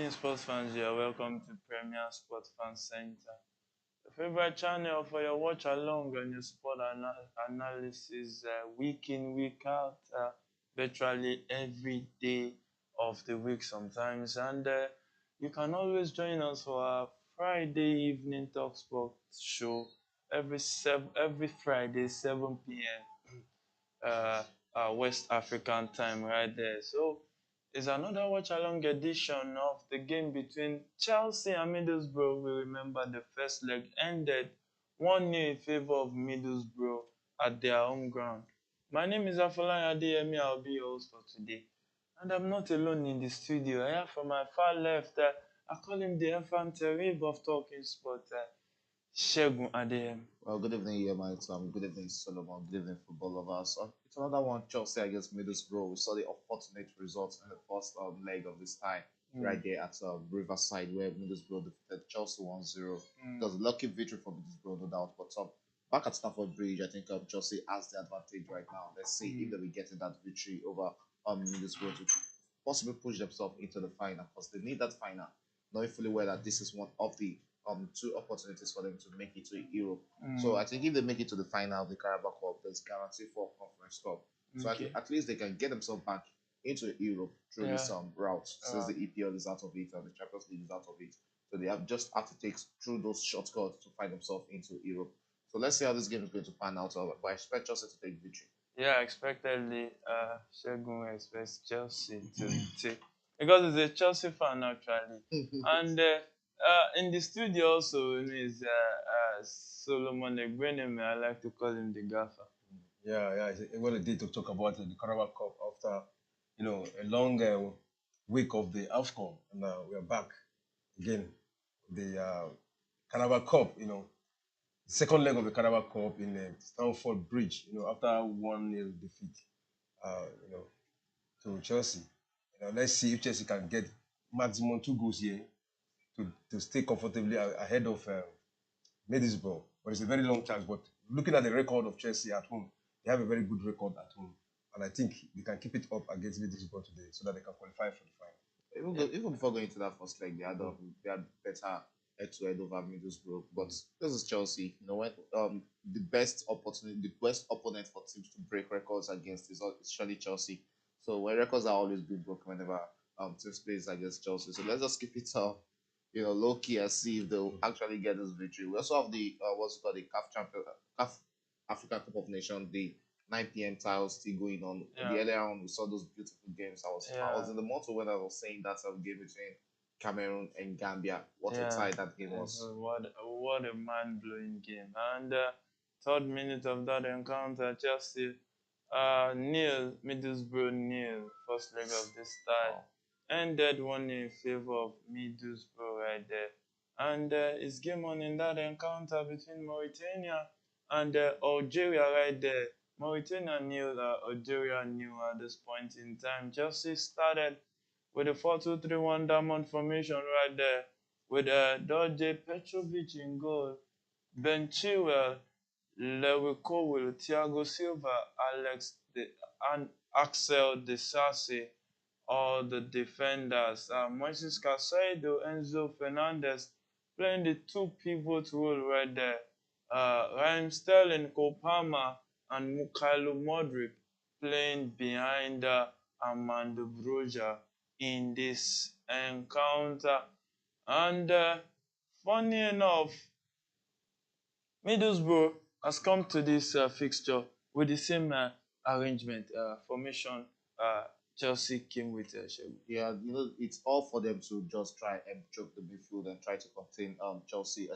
evening, sports fans. You are welcome to Premier Sports Fan Center, your favorite channel for your watch along and your sport analysis week in, week out, virtually every day of the week sometimes. And you can always join us for our Friday evening Talk Sports show every Friday, 7 p.m. West African time right there. So it's another watch along edition of the game between Chelsea and Middlesbrough. We remember the first leg ended 1-0 in favor of Middlesbrough at their home ground. My name is Afolayan Adeyemi. I'll be your host for today. And I'm not alone in the studio. I have from my far left, I call him the FM Terrib of Talking Sport, Segun Adeyemi. Well, good evening, yeah, my Tom. Good evening, Solomon. Good evening, football lovers. It's another one, Chelsea against Middlesbrough. We saw the unfortunate results in the first leg of this tie, right there at Riverside, where Middlesbrough defeated Chelsea 1-0. It was a lucky victory for Middlesbrough, no doubt. But back at Stamford Bridge, I think Chelsea has the advantage right now. Let's see if they will get that victory over Middlesbrough to possibly push themselves into the final, because they need that final, knowing fully well that this is one of the two opportunities for them to make it to Europe. So I think if they make it to the final of the Carabao Cup, there's guarantee for Conference Cup. So at least they can get themselves back into Europe through this route, since the EPL is out of it and the Champions League is out of it. So they just have to take through those shortcuts to find themselves into Europe. So let's see how this game is going to pan out. But I expect Chelsea to take victory. Yeah, expectedly, Segun expects Chelsea to take, because he's a Chelsea fan actually. And in the studio also is Solomon Egbeneme. I like to call him the gaffer. Yeah, it's what a day to talk about the Carabao Cup after a long week of the AFCON, and we are back again. The Carabao Cup, second leg of the Carabao Cup in Stamford Bridge, after 1-0 defeat, to Chelsea. Let's see if Chelsea can get maximum 2 goals here to stay comfortably ahead of Middlesbrough. But it's a very long chance. But looking at the record of Chelsea at home, they have a very good record at home. And I think they can keep it up against Middlesbrough today so that they can qualify for the final. Even before going to that first leg, they had better head-to-head over Middlesbrough. But this is Chelsea. When the best opponent for teams to break records against is surely Chelsea. So when records are always being broken whenever teams plays against Chelsea. So let's just keep it low key and see if they'll actually get this victory. We also have the CAF African Cup of Nations, the 9 p.m. tiles still going on. The earlier on, we saw those beautiful games. I was in the motto when I was saying that game between Cameroon and Gambia. What a tie that game was. What a mind-blowing game. And third minute of that encounter, Chelsea 0, Middlesbrough 0, first leg of this tie. Ended 1 in favor of Middlesbrough right there. And it's game on in that encounter between Mauritania and Algeria right there. Mauritania 0, Algeria 0 at this point in time. Chelsea started with a 4-2-3-1 diamond formation right there, with Dorje Petrovic in goal, Ben Chilwell, Lewy Colwill, Thiago Silva, and Axel Disasi, all the defenders. Moises Caicedo, Enzo Fernandez playing the 2 pivot role right there. Raheem Sterling, Cole Palmer, and Mikhailo Modric playing behind Armando Broja in this encounter. And funny enough, Middlesbrough has come to this fixture with the same arrangement, formation Chelsea came with. Yeah, it's all for them to just try and choke the midfield and try to contain Chelsea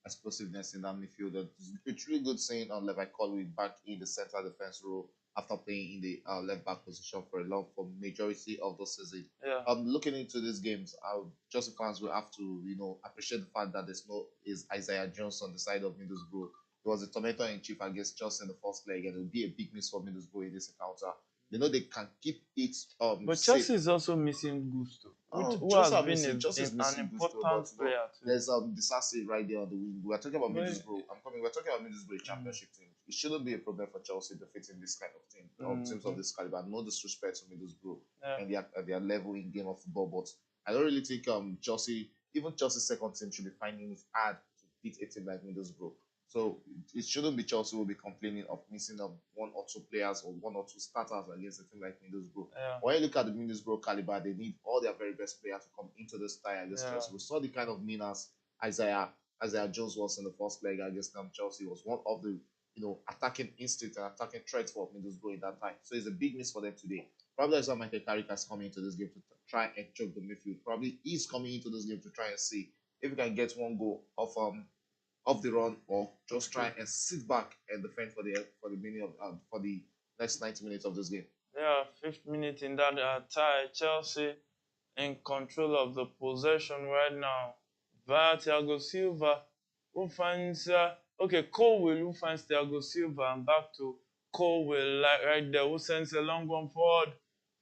explosiveness in that midfield. It's really good seeing Levi Colwill back in the central defense role after playing in the left back position for majority of the season. Looking into these games, Chelsea fans will have to appreciate the fact that is Isaiah Jones on the side of Middlesbrough. He was the tormentor in chief against Chelsea in the first leg, and it will be a big miss for Middlesbrough in this encounter. They can keep it. But Chelsea is also missing Gusto, who has been an important player too. There's Disasi right there on the wing. We're talking about Middlesbrough. We're talking about Middlesbrough Championship team. It shouldn't be a problem for Chelsea defeating this kind of team, teams of this caliber. No disrespect to Middlesbrough and their level in game of football, but I don't really think Chelsea, even Chelsea's second team, should be finding it hard to beat a team like Middlesbrough. So it shouldn't be Chelsea will be complaining of missing one or two players or one or two starters against a team like Middlesbrough. Yeah. When you look at the Middlesbrough caliber, they need all their very best players to come into this tie against Yeah. Chelsea. We saw the kind of meaners Isaiah Jones was in the first leg against Chelsea. Was one of the attacking instinct and attacking threats for Middlesbrough in that time. So it's a big miss for them today. Probably that's why Michael Carrick has coming into this game to try and choke the midfield. Probably he's coming into this game to try and see if he can get one goal off the run or just try and sit back and defend for the next 90 minutes of this game. Yeah, fifth minute in that tie. Chelsea in control of the possession right now via Thiago Silva, who finds Colwill, who finds Thiago Silva, and back to Colwill right there, who sends a long one forward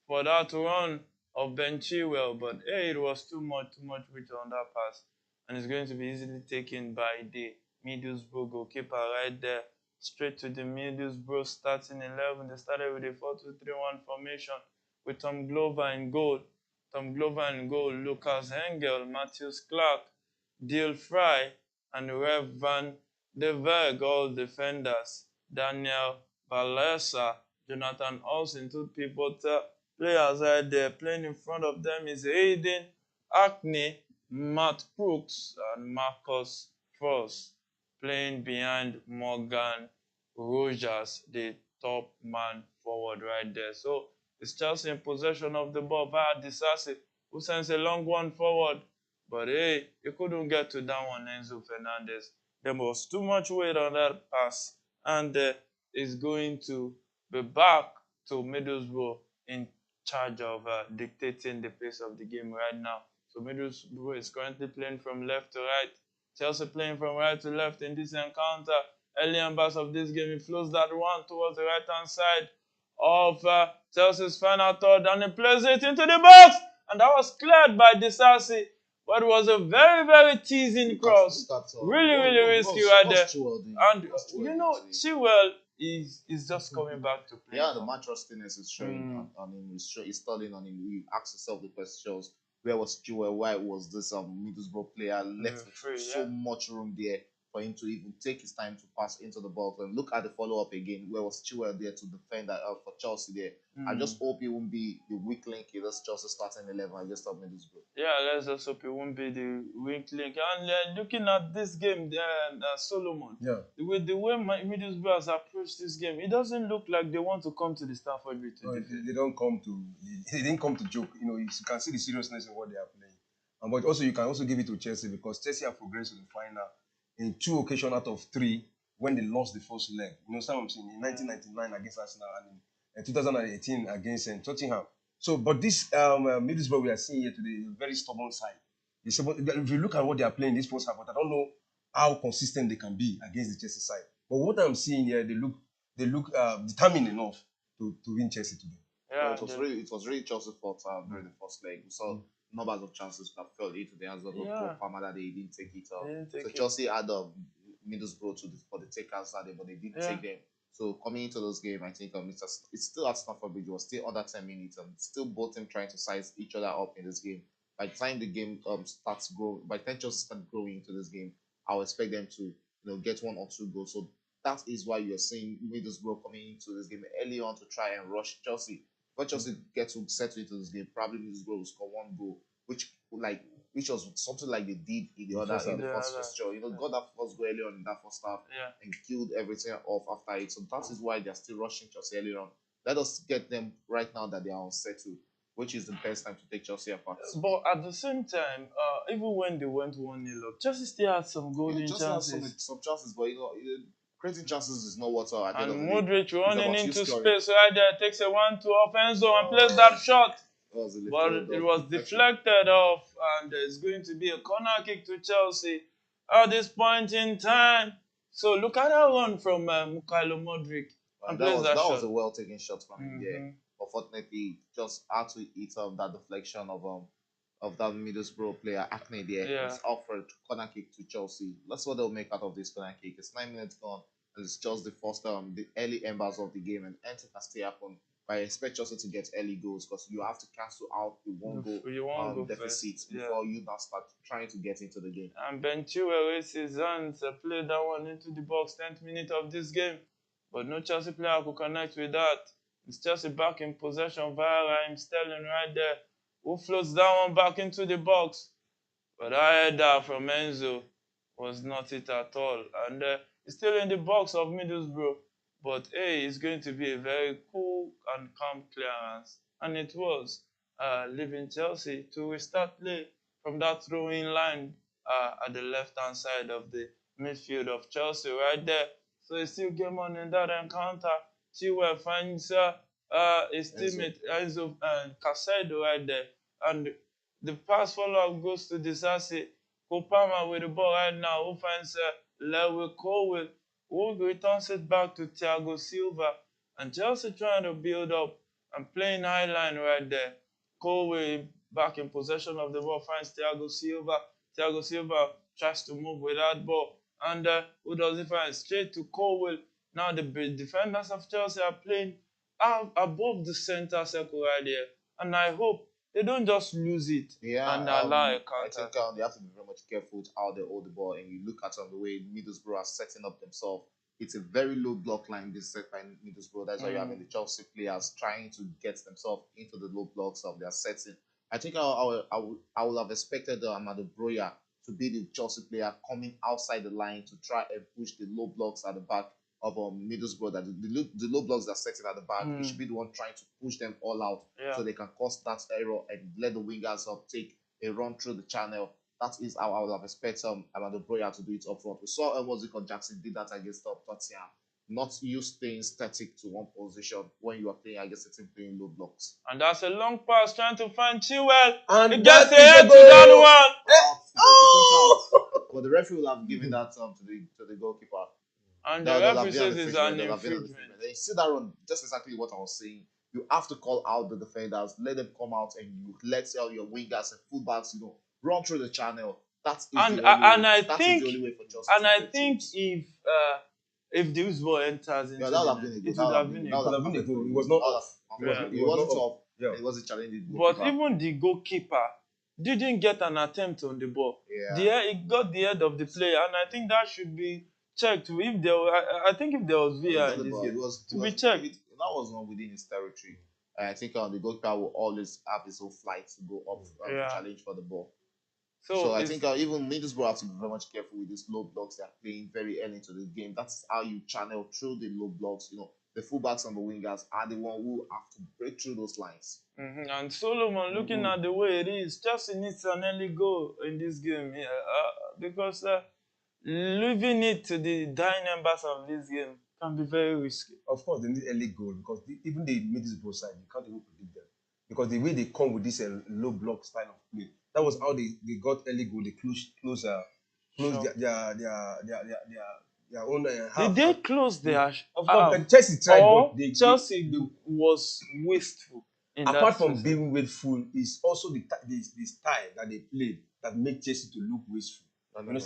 for that run of Ben Chilwell. But hey, it was too much weight on that pass, and it's going to be easily taken by the Middlesbrough goalkeeper right there. Straight to the Middlesbrough starting 11. They started with a 4-2-3-1 formation with Tom Glover in goal. Lucas Hengel, Matthias Clark, Dale Fry, and Rev van de Berg, all defenders. Daniel Balesa, Jonathan Olsen, two people players right there. Playing in front of them is Aiden Acne, Matt Brooks, and Marcus Frost. Playing behind Morgan Rogers, the top man forward right there. So it's Chelsea in possession of the ball via Disasi, who sends a long one forward. But hey, he couldn't get to that one, Enzo Fernandez. There was too much weight on that pass, and is going to be back to Middlesbrough in charge of dictating the pace of the game right now. So Middlesbrough is currently playing from left to right. Chelsea playing from right to left in this encounter. Early embers of this game, he flows that one towards the right-hand side of Chelsea's final third, and he plays it into the box, and that was cleared by Disasi. But it was a very teasing cross. Really risky right there. And Chilwell is just coming back to play. Yeah, the match rustiness is showing on him. It's stalling on him. You ask yourself the questions: where was Chilwell? Why was this Middlesbrough player left with so much room there for him to even take his time to pass into the box? And look at the follow-up again. Where was Chilwell there to defend that for Chelsea there? I just hope he won't be the weak link in this Chelsea starting 11 against Middlesbrough. Yeah, let's just hope he won't be the weak link. And looking at this game, Solomon, the way Middlesbrough has approached this game, it doesn't look like they want to come to the Stamford Bridge. No, they didn't come to joke. You can see the seriousness in what they are playing. But also, you can also give it to Chelsea because Chelsea have progressed to the final in 2 occasions out of 3 when they lost the first leg. You know what I'm saying? In 1999 against Arsenal and in 2018 against Tottenham. So, but this Middlesbrough we are seeing here today is a very stubborn side. If you look at what they are playing this first half, but I don't know how consistent they can be against the Chelsea side. But what I'm seeing here, they look determined enough to win Chelsea today. Yeah, it was really Chelsea's fault during the first leg. We saw numbers of chances that fell into the hands of Palmer that they didn't take it. So Chelsea had Middlesbrough for the takers that day, but they didn't take them. So coming into this game, I think it's still at Stamford Bridge. It was still under 10 minutes. Still both teams trying to size each other up in this game. By the time the game starts growing, by the time Chelsea start growing into this game, I'll expect them to get 1 or 2 goals. So that is why you're seeing Middlesbrough coming into this game early on to try and rush Chelsea. When Chelsea get to settle into this game, probably Middlesbrough will score 1 goal, which was something like they did in the first fixture. Got that first goal early on in that first half and killed everything off after it. So that is why they're still rushing Chelsea early on. Let us get them right now that they are unsettled, which is the best time to take Chelsea apart. But at the same time, even when they went 1-0 up, Chelsea still had some golden chances. Some chances, but creating chances is not what's at the end of the day. And Modric running into space right there, takes a 1-2 offense and plays that shot. But it was deflected off, and there's going to be a corner kick to Chelsea at this point in time. So look at that run from Mykhailo Modric. That was a well-taken shot from him there. Unfortunately, just had to eat that deflection of that Middlesbrough player, Acne there. It's offered corner kick to Chelsea. That's what they'll make out of this corner kick. It's 9 minutes gone, and it's just the first the early embers of the game, and anything can still happen But I expect Chelsea to get early goals because you have to cancel out the one goal You won't go deficit first. Yeah. before you now start trying to get into the game. And Ben Chilwell raised his hands, played that one into the box, 10th minute of this game. But no Chelsea player could connect with that. It's Chelsea back in possession via Raheem Sterling right there, who floats that one back into the box. But that header from Enzo was not it at all. And it's still in the box of Middlesbrough. But hey, it's going to be a very cool and calm clearance. And it was, leaving Chelsea to restart play from that throw-in line at the left-hand side of the midfield of Chelsea right there. So it's still game on in that encounter. Chilwell finds his teammate Enzo and Casado right there. And the pass follow-up goes to Disasi. Kopama with the ball right now, who finds Lewy Colwill, who returns it back to Thiago Silva. And Chelsea trying to build up and playing high line right there. Colwill back in possession of the ball, finds Thiago Silva. Thiago Silva tries to move with that ball. And who does it find? Straight to Colwill. Now the defenders of Chelsea are playing above the center circle right there. And I hope they don't just lose it and allow a counter. I think they have to be very much careful with how they hold the ball. And you look at the way Middlesbrough are setting up themselves. It's a very low block line this set by Middlesbrough. That's why you're having the Chelsea players trying to get themselves into the low blocks of their setting. I think I would have expected Amado Broya to be the Chelsea player coming outside the line to try and push the low blocks at the back of Middlesbrough, that the low blocks that are setting at the back, he should be the one trying to push them all out so they can cause that error and let the wingers take a run through the channel. That is how I would have expected Amado Broya to do it up front. We saw Waziko Jackson did that against Tottenham. Not you staying static to one position when you are playing against a team playing low blocks. And that's a long pass trying to find Chilwell. And he gets the head to that one. But the referee will have given that to the goalkeeper. And the referee says it's an infringement. You see that run, just exactly what I was saying. You have to call out the defenders, let them come out, and you let all your wingers and fullbacks, run through the channel. That is the only way. Is the only way for Chelsea. And I think if this ball enters into that would have been a goal. it would have been a goal. It was not off. It wasn't off. It wasn't challenging. But even the goalkeeper didn't get an attempt on the ball. Yeah. It got the head of the player, and I think that should be checked. If there, I think if there was VR in this game, to be checked. That was not within his territory. I think the goalkeeper will always have his own flight to go up and challenge for the ball. So I think even Middlesbrough have to be very much careful with these low blocks they are playing very early into the game. That's how you channel through the low blocks. The fullbacks and the wingers are the one who have to break through those lines. And Solomon, looking at the way it is, Chelsea needs an early goal in this game here because leaving it to the dying embers of this game can be very risky. Of course, they need early goal because even the Middlesbrough side, you can't even predict them. Because the way they come with this low block style of play, that was how they got early goal. They close their own half. Did they close their of course, Chelsea tried, but Chelsea was wasteful. Apart from being wasteful, is also the style that they played that made Chelsea to look wasteful. No.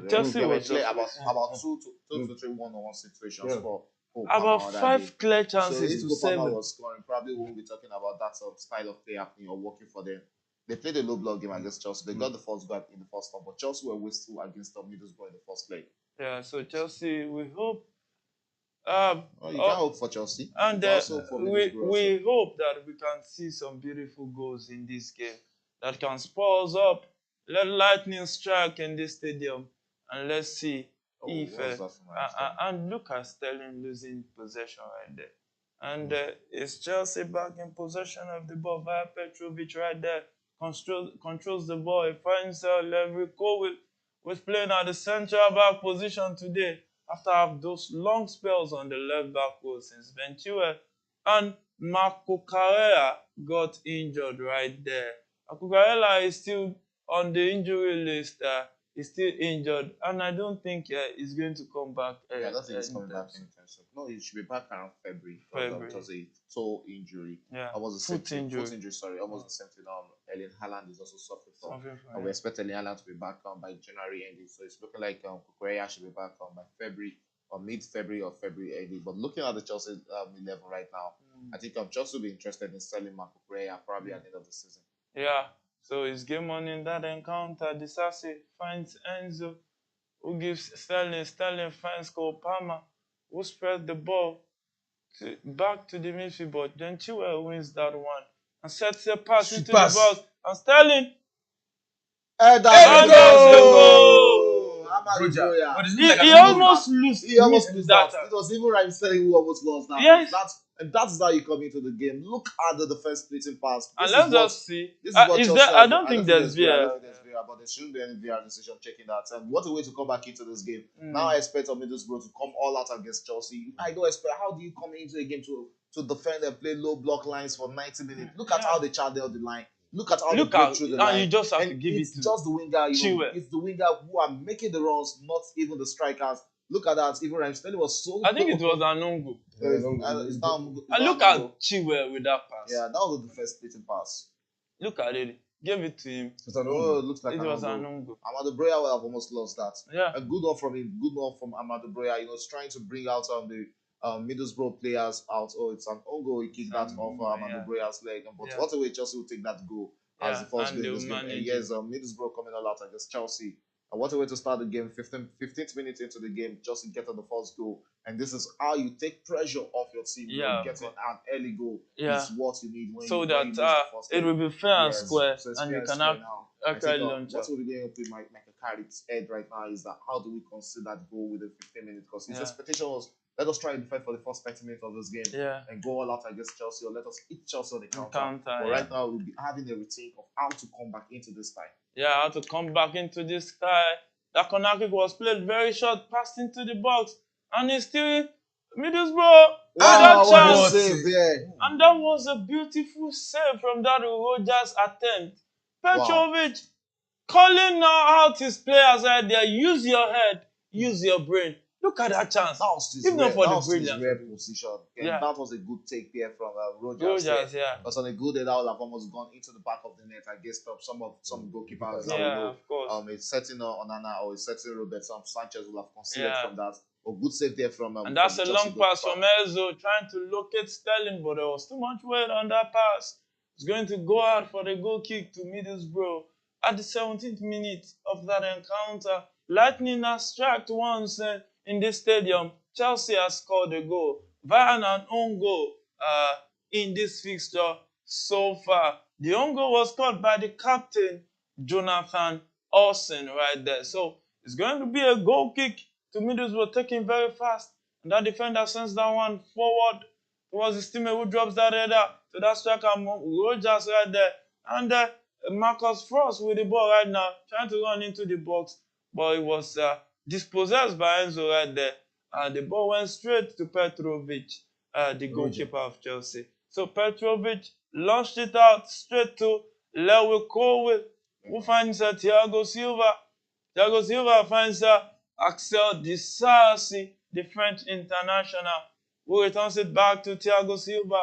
Chelsea was about 2 to 3 1-on-1 situations for about 5 clear chances to 7. Was scoring. Probably won't be talking about that sort of style of play happening or working for them. They played a low block game against Chelsea. They got the first goal in the first half, but Chelsea were wasteful against Middlesbrough in the first leg. Yeah, so Chelsea, we hope. You can't hope for Chelsea. And we hope that we can see some beautiful goals in this game that can spur us up. Let lightning strike in this stadium, and let's see if and look at Sterling losing possession right there. And it's Chelsea back in possession of the ball via Petrovic right there. Controls the ball. He finds Lewy Colwill was playing at the central back position today after having those long spells on the left back post since Ben Chilwell and Marco Carrera got injured right there. Marco Carrera is still on the injury list. He's still injured, and I don't think he's going to come back. I don't think he's coming back anytime soon. No, he should be back around February. It was a toe injury. Yeah, foot injury. Sorry, almost the same thing. Erling Haaland is also suffering from. And we expect Erling Haaland to be back by January ending. So it's looking like Kukureya should be back by February or mid-February or February ending. But looking at the Chelsea 11 right now, I think Chelsea will be interested in selling Marco Correa probably at the end of the season. Yeah. So it's game on in that encounter. Disasi finds Enzo, who gives Sterling. Sterling finds Cole Palmer, who spreads the ball back to the midfield, but then Chilwell wins that one and sets a pass Sweet into pass. the box. And Sterling, And Hey, that's the go! goal! Amadu Roger. Broya. But it He, looks like he an almost lose He almost missed lose that. that. It was even Raheem Sterling who almost lost that. Yes. That's how you come into the game. Look at the defense splitting pass. And let's just see. This is what Is Chelsea there? I don't think there's VAR. I VAR. don't think there's VAR, but there shouldn't be any VAR decision checking that. And what a way to come back into this game. Mm. Now I expect Middlesbrough to come all out against Chelsea. I don't expect. How do you come into a game to defend and play low block lines for 90 minutes? Look at how they channel the line. Look at how they break through the line. And you just have And to give it it's to just the winger. Chilwell. It's the winger who are making the runs, not even the strikers. Look at that. Even Raheem Sterling was so. I think it was an Ongo. It's down. And look at Chilwell with that pass. Yeah, that was the first splitting pass. Look at it. Give it to him. It's an Oh, it looks like It was an Ongo. Ongo. Amadu Broya will have almost lost that. Yeah. A good one from him. Good one from Amadu Broya. Trying to bring out the Middlesbrough players out. Oh, it's an Ongo. He kicked that off Amadu Broya's leg. But what a way Chelsea will take that goal as the first goal in this game. And yes, Middlesbrough coming all out against Chelsea. And what a way to start the game. 15th minute into the game, Chelsea get on the first goal. And this is how you take pressure off your team. Getting an early goal is what you need when so you that lose the first it game. will be fair and square, So and you can have actually launch what out. will be going up with Michael Carrick's head right now is that how do we consider that goal with the 15 minutes? Because his expectation was let us try and defend for the first 30 minutes of this game and go all out against Chelsea, or let us hit Chelsea on the counter. But right now we'll be having a rethink of how to come back into this time. Yeah, how to come back into this guy. That corner kick was played very short, passed into the box, and it's still Middlesbrough with that chance. And that was a beautiful save from that Rogers attempt. Petrovic calling now out his players right there. Use your head, use your brain. Look at that chance. That was his rare position. That was a good take there from Rogers. Because on a good day, that would have almost gone into the back of the net against some goalkeepers. Of course. It's setting Onana or it's setting Robert. Some Sanchez will have considered from that. A good save there from and that's from a long pass from Enzo trying to locate Sterling, but there was too much weight on that pass. It's going to go out for the goal kick to Middlesbrough at the 17th minute of that encounter. Lightning has struck once in this stadium. Chelsea has scored a goal via an own goal in this fixture so far. The own goal was scored by the captain, Jonathan Olsen, right there. So it's going to be a goal kick to Middlesbrough, taking very fast. And that defender sends that one forward towards his teammate who drops that header to that striker, Rogers, right there. And Marcus Frost with the ball right now, trying to run into the box, but it was dispossessed by Enzo right there. And the ball went straight to Petrovic, the goalkeeper of Chelsea. So Petrovic launched it out straight to Lewy Colwill, who finds Thiago Silva. Thiago Silva finds Axel Disasi, the French international, who returns it back to Thiago Silva,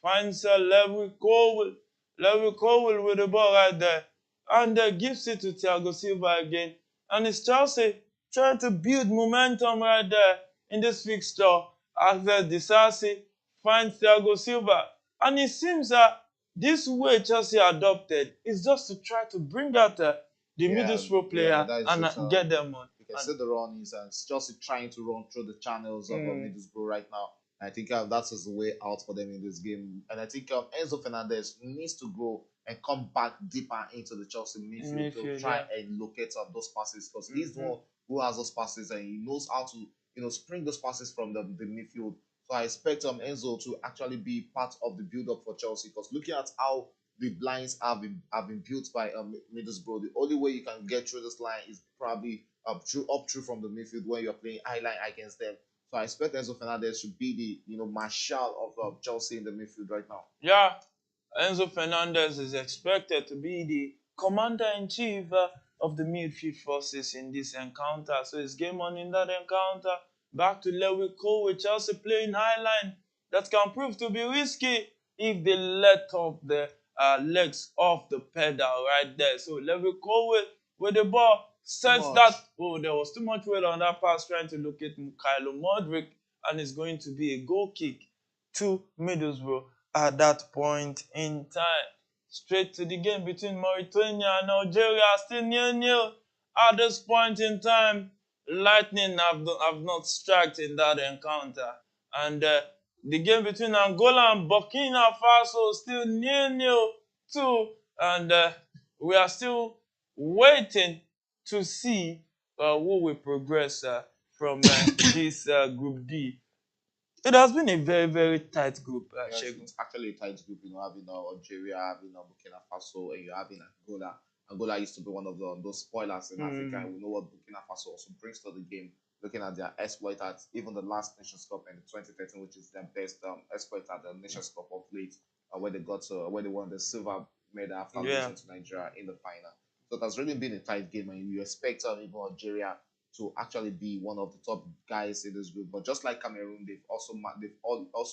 finds Lewy Colwill. Lewy Colwill with the ball right there, and gives it to Thiago Silva again. And it's Chelsea trying to build momentum right there in this fixture. Axel Disasi finds Thiago Silva, and it seems that this way Chelsea adopted is just to try to bring out the Middlesbrough player and get them on. You can see the run is Chelsea trying to run through the channels of Middlesbrough right now. I think that is the way out for them in this game. And I think Enzo Fernandez needs to go and come back deeper into the Chelsea midfield to try and locate those passes, because he's the one who has those passes and he knows how to spring those passes from the midfield. So I expect Enzo to actually be part of the build-up for Chelsea, because looking at how the lines have been built by Middlesbrough, the only way you can get through this line is probably up through from the midfield when you're playing high line against them. So I expect Enzo Fernandez to be the marshal of Chelsea in the midfield right now. Yeah, Enzo Fernandez is expected to be the commander-in-chief of the midfield forces in this encounter. So it's game on in that encounter. Back to Lewy Colwill, Chelsea playing high line. That can prove to be risky if they let off the legs off the pedal right there. So Lewy Colwill with the ball sets that. Oh, there was too much weight on that pass trying to locate Kylo Modric, and it's going to be a goal kick to Middlesbrough at that point in time. Straight to the game between Mauritania and Algeria, still 0-0 at this point in time. Lightning have not struck in that encounter. And the game between Angola and Burkina Faso still 0-0 too. And we are still waiting to see who will progress from this Group D. It has been a very, very tight group, Yes, Shegun. it's actually a tight group, having Algeria, having Burkina Faso, and you're having Angola. Angola used to be one of those spoilers in Africa, and we know what Burkina Faso also brings to the game. Looking at their exploit at even the last Nations Cup in 2013, which is their best exploit at the Nations Cup of late, where they where they won the silver medal after Yeah. losing to Nigeria in the final. So it has really been a tight game, and you expect even Algeria to actually be one of the top guys in this group. But just like Cameroon, they've also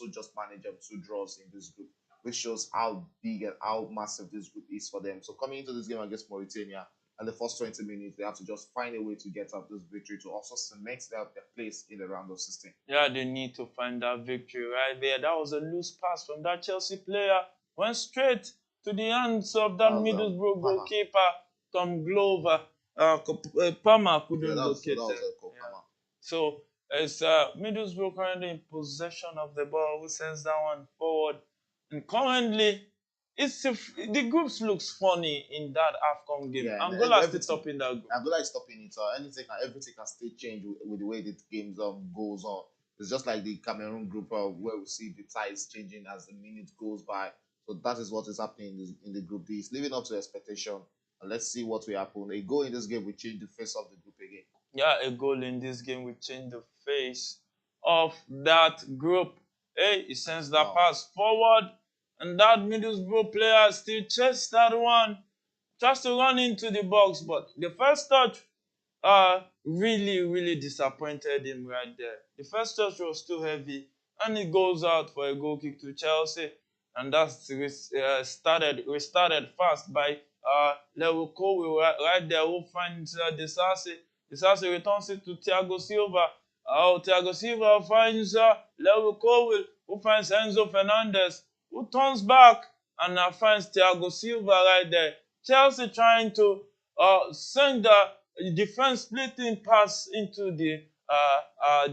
just managed 2 draws in this group, which shows how big and how massive this group is for them. So coming into this game against Mauritania, and the first 20 minutes, they have to just find a way to get up this victory to also cement their place in the round of 16. Yeah, they need to find that victory right there. That was a loose pass from that Chelsea player. Went straight to the hands of that That was, Middlesbrough Palmer. goalkeeper, Tom Glover. Palmer couldn't Yeah, that was locate a it. goal. Yeah. So it's Middlesbrough currently in possession of the ball, who sends that one forward. And currently, the groups looks funny in that AFCON game. Yeah, and Angola still everything- topping that group. Angola is stopping it. Everything can still change with the way the games goes on. It's just like the Cameroon group where we see the ties changing as the minute goes by. So that is what is happening in the group D. It's living up to expectation. And let's see what will happen. A goal in this game will change the face of the group again. Yeah, a goal in this game will change the face of that group. Hey, he sends that Wow. pass forward, and that Middlesbrough player still chased that one. Tries to run into the box, but the first touch really, really disappointed him right there. The first touch was too heavy, and it goes out for a goal kick to Chelsea. And that's restarted fast by Leo Cole right there, who finds Disasi. Disasi returns it to Thiago Silva. Thiago Silva finds Leo Cole, who finds Enzo Fernandez, who turns back and finds Thiago Silva right there. Chelsea trying to send the defense splitting pass into the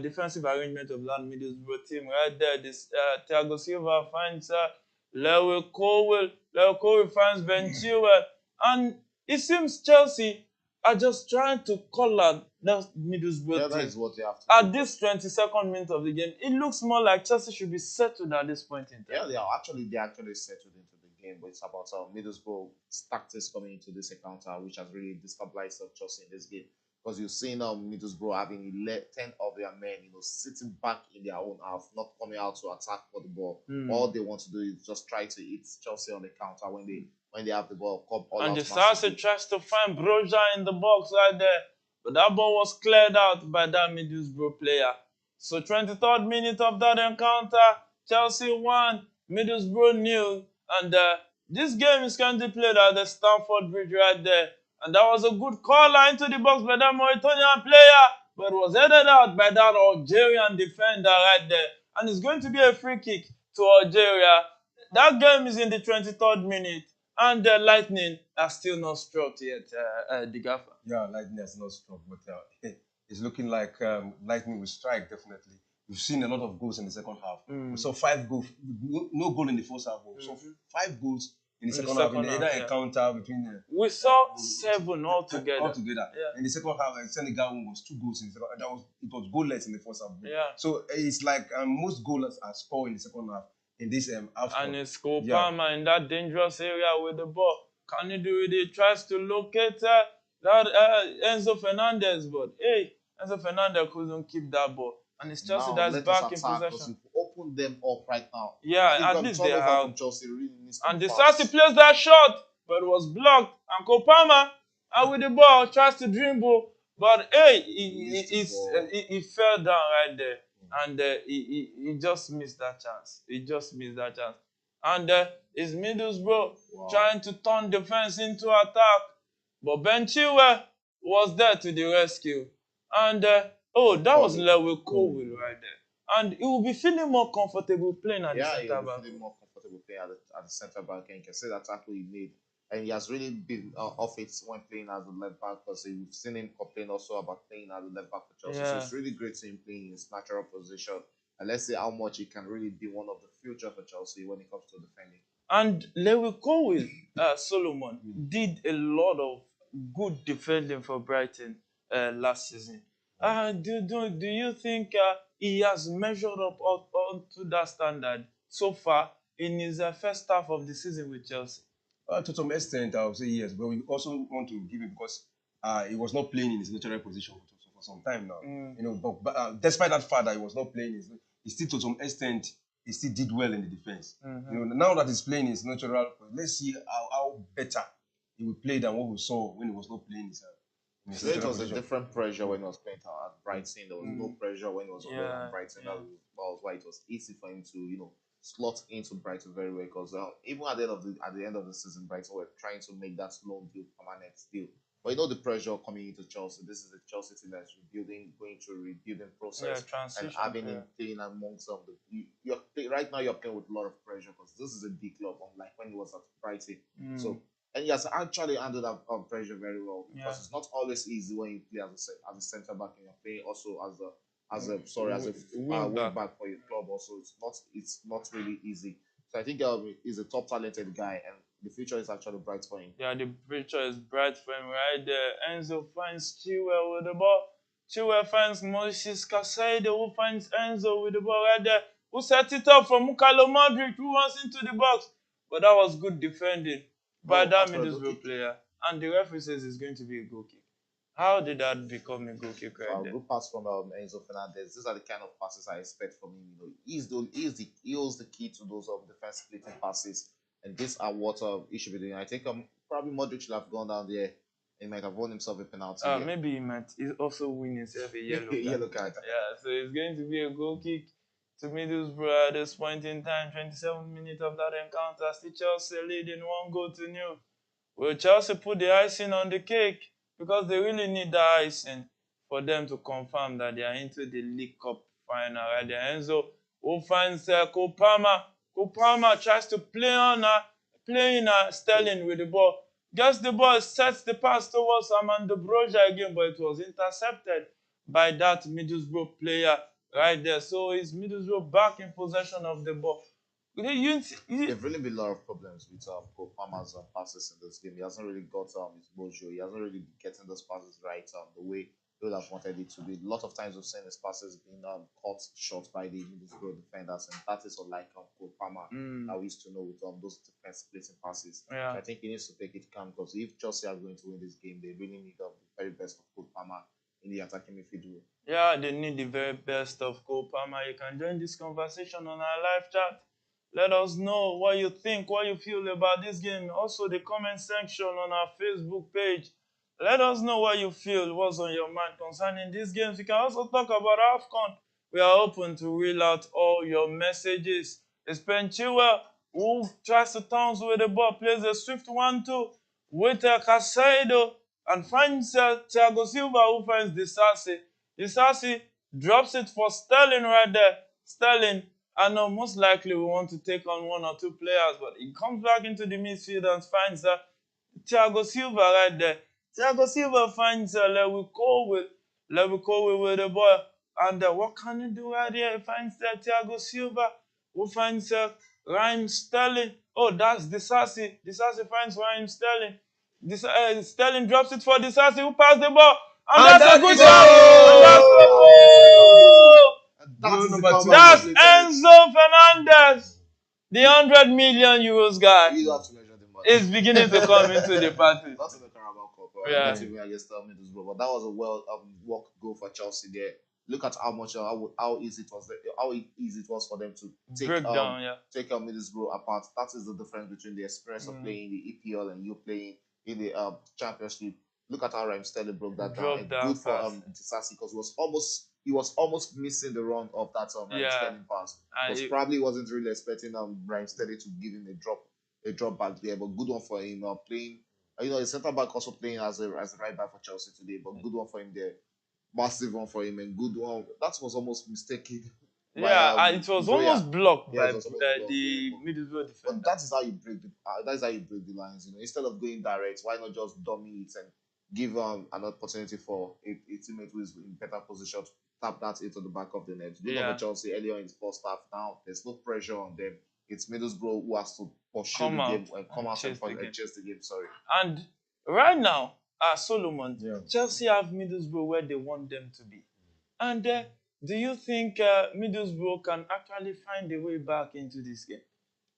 defensive arrangement of that Middlesbrough team right there. This Thiago Silva finds Leo Cole. Leo Cole finds Ben Chilwell, and it seems Chelsea are just trying to collar that Middlesbrough Yeah, that team. is what they have to At do. this 22nd minute of the game, it looks more like Chelsea should be settled at this point in time. Yeah, they actually settled into the game, but it's about Middlesbrough's tactics coming into this encounter, which has really destabilized Chelsea in this game. Because you've seen Middlesbrough having 10 of their men, sitting back in their own half, not coming out to attack for the ball. All they want to do is just try to hit Chelsea on the counter when they have the ball. Come all And out the Sarsi massively. tries to find Broja in the box right there. But that ball was cleared out by that Middlesbrough player. So 23rd minute of that encounter, Chelsea 1, Middlesbrough 0. And this game is currently played at the Stamford Bridge right there. And that was a good corner into the box by that Mauritanian player. But it was headed out by that Algerian defender right there. And it's going to be a free kick to Algeria. That game is in the 23rd minute. And the Lightning are still not struck yet, the gaffer. Yeah, Lightning has not struck, but it's looking like Lightning will strike definitely. We've seen a lot of goals in the second half. We saw 5 goals, no goal in the first half. We saw 5 goals in the second half in the either encounter between. We saw 7 altogether. Yeah. In the second half, Senegal was 2 goals in the second half. It was goalless in the first half. Yeah. So it's like most goals are scored in the second half in this half. And it's Cole Palmer in that dangerous area with the ball. Can he do it? He tries to locate that Enzo Fernandez, but hey, Enzo Fernandez couldn't keep that ball. And it's Chelsea that's back in possession. Open them up right now. Yeah, at least they have. Chelsea really needs to and be the fast. Sarsi plays that shot, but it was blocked. And Cole Palmer, with the ball, tries to dribble, but hey, he fell down right there. And he just missed that chance. And it's Middlesbrough trying to turn defense into attack. But Ben Chilwell was there to the rescue. And that was Leo Cole right there. and he will be feeling more comfortable playing at the Yeah, centre he'll be back. feeling more comfortable playing at the centre back, and you can see that tackle he made. And he has really been off it when playing as a left back because we've seen him complain also about playing as a left back for Chelsea. So Yeah. it's really great to him playing in his natural position. And let's see how much he can really be one of the future for Chelsea when it comes to defending. And Lewy Cole, Solomon, did a lot of good defending for Brighton last season. Do you think he has measured up to that standard so far in his first half of the season with Chelsea? To some extent, I would say yes, but we also want to give him because he was not playing in his natural position for some time now. You know, but despite that fact that he was not playing, he still to some extent he still did well in the defense. You know, now that he's playing his natural, let's see how better he will play than what we saw when he was not playing in his So it natural was a position. different pressure when he was playing at Brighton. There was no pressure when he was already Yeah, at Brighton. yeah. That was why it was easy for him to, slot into Brighton very well. Because even at the end of the season, Brighton were trying to make that loan deal permanent deal. But the pressure coming into Chelsea. This is a Chelsea team that's rebuilding, going through a rebuilding Yeah, process, and transition having him period. playing amongst some of the. Right now you're playing with a lot of pressure because this is a big club, unlike when he was at Brighton. So and he has actually handled that pressure very well because Yeah. it's not always easy when you play as a centre back and you're playing also as a wing back for your club. Also, it's not really easy. So I think he's a top talented guy, and the future is actually bright for him. Yeah, the picture is bright for him right there. Enzo finds Chilwell with the ball. Chilwell finds Moses Casado, who finds Enzo with the ball right there. Who set it up for Mukalo Madrid, who runs into the box. But that was good defending by Oh, that after a goal Middlesbrough kick. player. And the referee says it's going to be a goal kick. How did that become a goal kick right So there? good pass from Enzo Fernandez. These are the kind of passes I expect from him. He holds the key to those defense splitting passes, and these are what he should be doing. I think probably Modric should have gone down there. He might have won himself a penalty. Maybe he might also win himself a yellow card. Yellow card. Yeah, so it's going to be a goal kick to Middlesbrough at this point in time. 27 minutes of that encounter. Still Chelsea leading 1-0. Will Chelsea put the icing on the cake? Because they really need the icing for them to confirm that they are into the League Cup final. Right there, Enzo who finds Kopama. Kopama tries to playing Sterling with the ball. Gets the ball, sets the pass towards Amanda Broja again, but it was intercepted by that Middlesbrough player right there. So it's Middlesbrough back in possession of the ball. There've really been a lot of problems with Cole Palmer's passes in this game. He hasn't really got his mojo. He hasn't really been getting those passes right the way he would have wanted it to be. A lot of times we've seen his passes being caught short by the Middlesbrough defenders, and that is unlike Cole Palmer that we used to know with those defense splitting passes. Yeah. So I think he needs to take it calm because if Chelsea are going to win this game, they really need the very best of Cole Palmer in the attacking midfield. Yeah, they need the very best of Cole Palmer. You can join this conversation on our live chat. Let us know what you think, what you feel about this game. Also, the comment section on our Facebook page. Let us know what you feel, what's on your mind concerning these games. You can also talk about AFCON. We are open to reel out all your messages. It's Ben Chilwell who tries to bounce with the ball, plays a swift 1-2 with Casado and finds Thiago Silva who finds Disasi. Disasi drops it for Sterling right there. Sterling, I know most likely we want to take on one or two players, but he comes back into the midfield and finds Thiago Silva right there. Thiago Silva finds Lewy Cole with the ball. And what can he do right here? He finds Thiago Silva, who finds Raheem Sterling. Oh, that's Disasi. Disasi finds Raheem Sterling. Sterling drops it for Disasi, who passed the ball. And that's a good Goal shot! number two. That's Enzo Fernandez, the 100 million euros guy, You have to measure the money. is beginning to come into the party. Not in the Carabao Cup, Yeah. not even against Middlesbrough, but that was a well work goal for Chelsea there. Look at how easy it was for them to Break down, yeah. take Middlesbrough apart. That is the difference between the experience of playing in the EPL and you playing in the Championship. Look at how Raheem Sterling broke that down. And good for Disasi because he was almost missing the run of that Raheem Sterling pass. Because probably wasn't really expecting Raheem Sterling to give him a drop back there, but good one for him playing. The centre back also playing as a right back for Chelsea today, but good one for him there. Massive one for him and good one. That was almost mistaken. by Yeah, and it was Broya. almost blocked Yeah, by it was almost blocked. Yeah, the Middlesbrough but defender. that is how you break the that is how you break the lines. Instead of going direct, why not just dummy it and give an opportunity for a teammate who is in better position to tap that into the back of the net. You know, for Yeah, Chelsea earlier in the first half. Now there's no pressure on them. It's Middlesbrough who has to pursue come the out game and come and out and chase the game. chase the game. Sorry. And right now, Solomon, Yeah. Chelsea have Middlesbrough where they want them to be. And do you think Middlesbrough can actually find a way back into this game?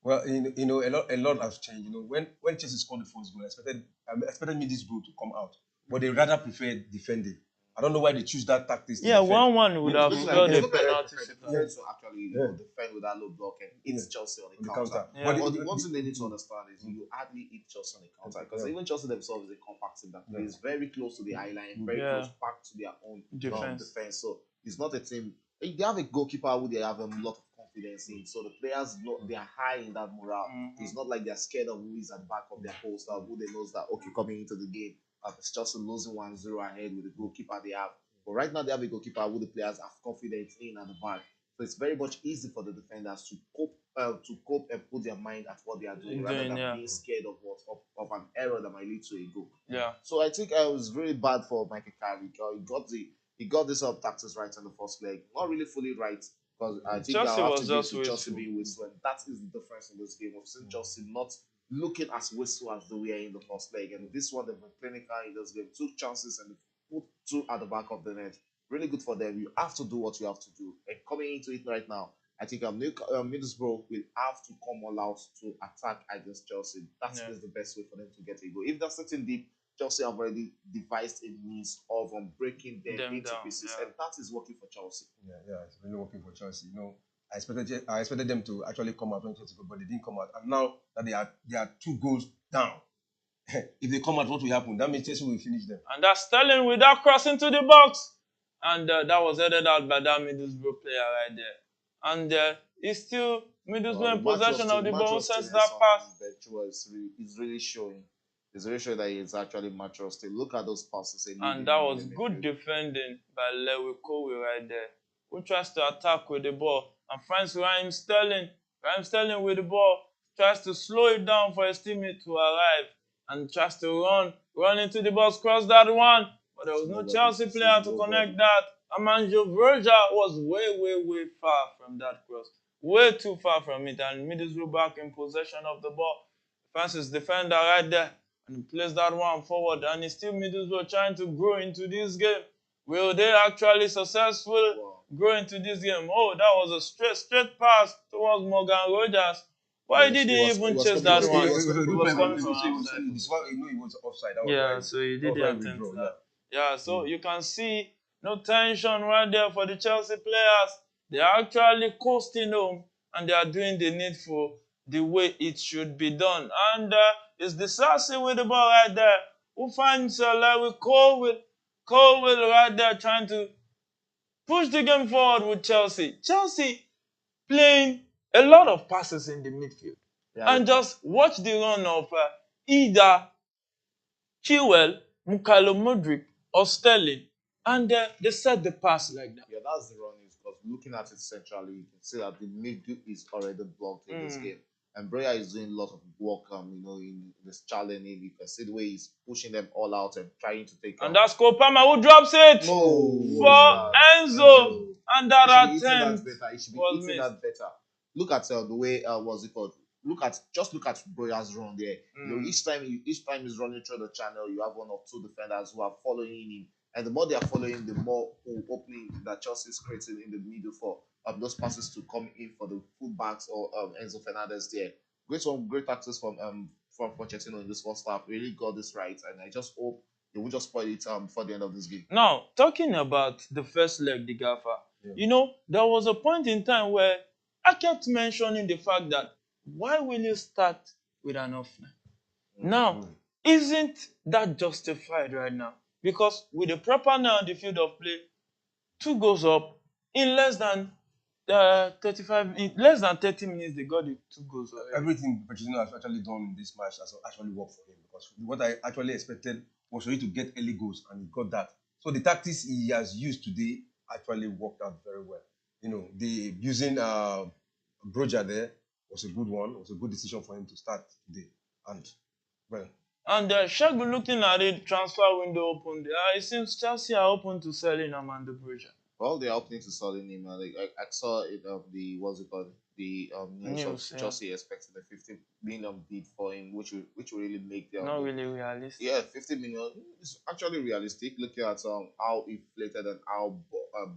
Well, a lot has changed. When Chelsea scored the first goal, I expected Middlesbrough to come out, but they rather prefer defending. I don't know why they choose that tactics to Yeah, defend. 1-1 would have scored a penalty Prepared shootout. to actually Yeah. defend with that low block and hit Yeah. Chelsea on On the the counter. counter. Yeah. But the one thing they need to understand is you hardly hit Chelsea on the counter because Yeah. even Chelsea themselves is a compact team that plays very close to the eye line, very Yeah. close back to their own Defense. defense. So it's not a team. They have a goalkeeper who they have a lot of confidence in. So the players know they are high in that morale. It's not like they're scared of who is at the back of their post or who they knows that okay coming into the game. It's Chelsea losing 1-0 ahead with the goalkeeper they have. But right now they have a goalkeeper who the players have confidence in at the back. So it's very much easy for the defenders to cope and put their mind at what they are doing rather than being scared of of an error that might lead to a goal. Yeah. So I think it was really bad for Michael Carrick. He got this tactics right in the first leg. Not really fully right because I think Chelsea I'll have was to give just to Chelsea wasteful. being wasteful, and that is the difference in this game. We've seen Chelsea not looking as wasteful as they were in the first leg, and this one they've been clinical in this game. Took chances and put two at the back of the net. Really good for them. You have to do what you have to do. And coming into it right now, I think Middlesbrough will have to come all out to attack against Chelsea. That is the best way for them to get a goal. If they're sitting deep, Chelsea have already devised a means of breaking them into down, pieces, and that is working for Chelsea. Yeah, it's really working for Chelsea. I expected them to actually come out when Chelsea go, but they didn't come out. And now that they are 2 goals down, if they come out, what will happen? That means Chelsea will finish them. And that's Sterling with that cross into the box. And that was headed out by that Middlesbrough player right there. And it's still Middlesbrough in possession of the ball. Who sends that pass? It's really showing. It's really showing that he's actually mature still. Look at those passes. And that was good defending by Lewy Kowi right there, who tries to attack with the ball and finds Raheem Sterling. Raheem Sterling with the ball tries to slow it down for his teammate to arrive and tries to run into the box, cross that one. But there was no Chelsea player to connect that. Amanjo Verja was way far from that cross. Way too far from it. And Middlesbrough back in possession of the ball. Francis defender right there. And he plays that one forward. And it's still Middlesbrough trying to grow into this game. Will they actually successfully grow into this game? Oh, that was a straight pass towards Morgan Rogers. Why did he even chase that one? It was coming from outside. outside. He was offside. That was Yeah, why so he didn't that was why attend we to draw, that. Yeah, so you can see no tension right there for the Chelsea players. They are actually coasting home and they are doing the needful the way it should be done. And it's the Sassy with the ball right there who finds Larry Colwell right there trying to push the game forward with Chelsea. Chelsea playing a lot of passes in the midfield. And just watch the run of either Chilwell, Mukalo Modric, or Sterling. And they set the pass like that. Yeah, that's the run is because looking at it centrally, you can see that the middle is already blocked in this game. And Breya is doing a lot of work, in this challenging. You can see the way he's pushing them all out and trying to take. And that's Kopama who drops it for Enzo. And that attempt was missed. That better. Look at the way what's it called? Look at Breya's run there. Each time he's running through the channel, you have one or two defenders who are following him. And the more they are following, the more opening that Chelsea is creating in the middle for those passes to come in for the fullbacks or Enzo Fernandez there. Great access from Pochettino in this first half. Really got this right, and I just hope they will just spoil it before the end of this game. Now, talking about the first leg, the Gaffer, there was a point in time where I kept mentioning the fact that why will you start with an off-line? Now, isn't that justified right now? Because with the proper now on the field of play, 2 goals up in less than 30 minutes, they got the 2 goals up. Everything Pochettino has actually done in this match has actually worked for him because what I actually expected was for him to get early goals, and he got that. So the tactics he has used today actually worked out very well. the using Broja there was a good one. It was a good decision for him to start today. And well, And Shagun, looking at it, transfer window open. It seems Chelsea are open to selling Amanda Bruja. Well, they're opening to selling him. Like, I saw it the what's it called, the news of Yeah. Chelsea expecting a 50 million bid for him, which will really make them Not really realistic. yeah, 50 million is actually realistic. Looking at how inflated and how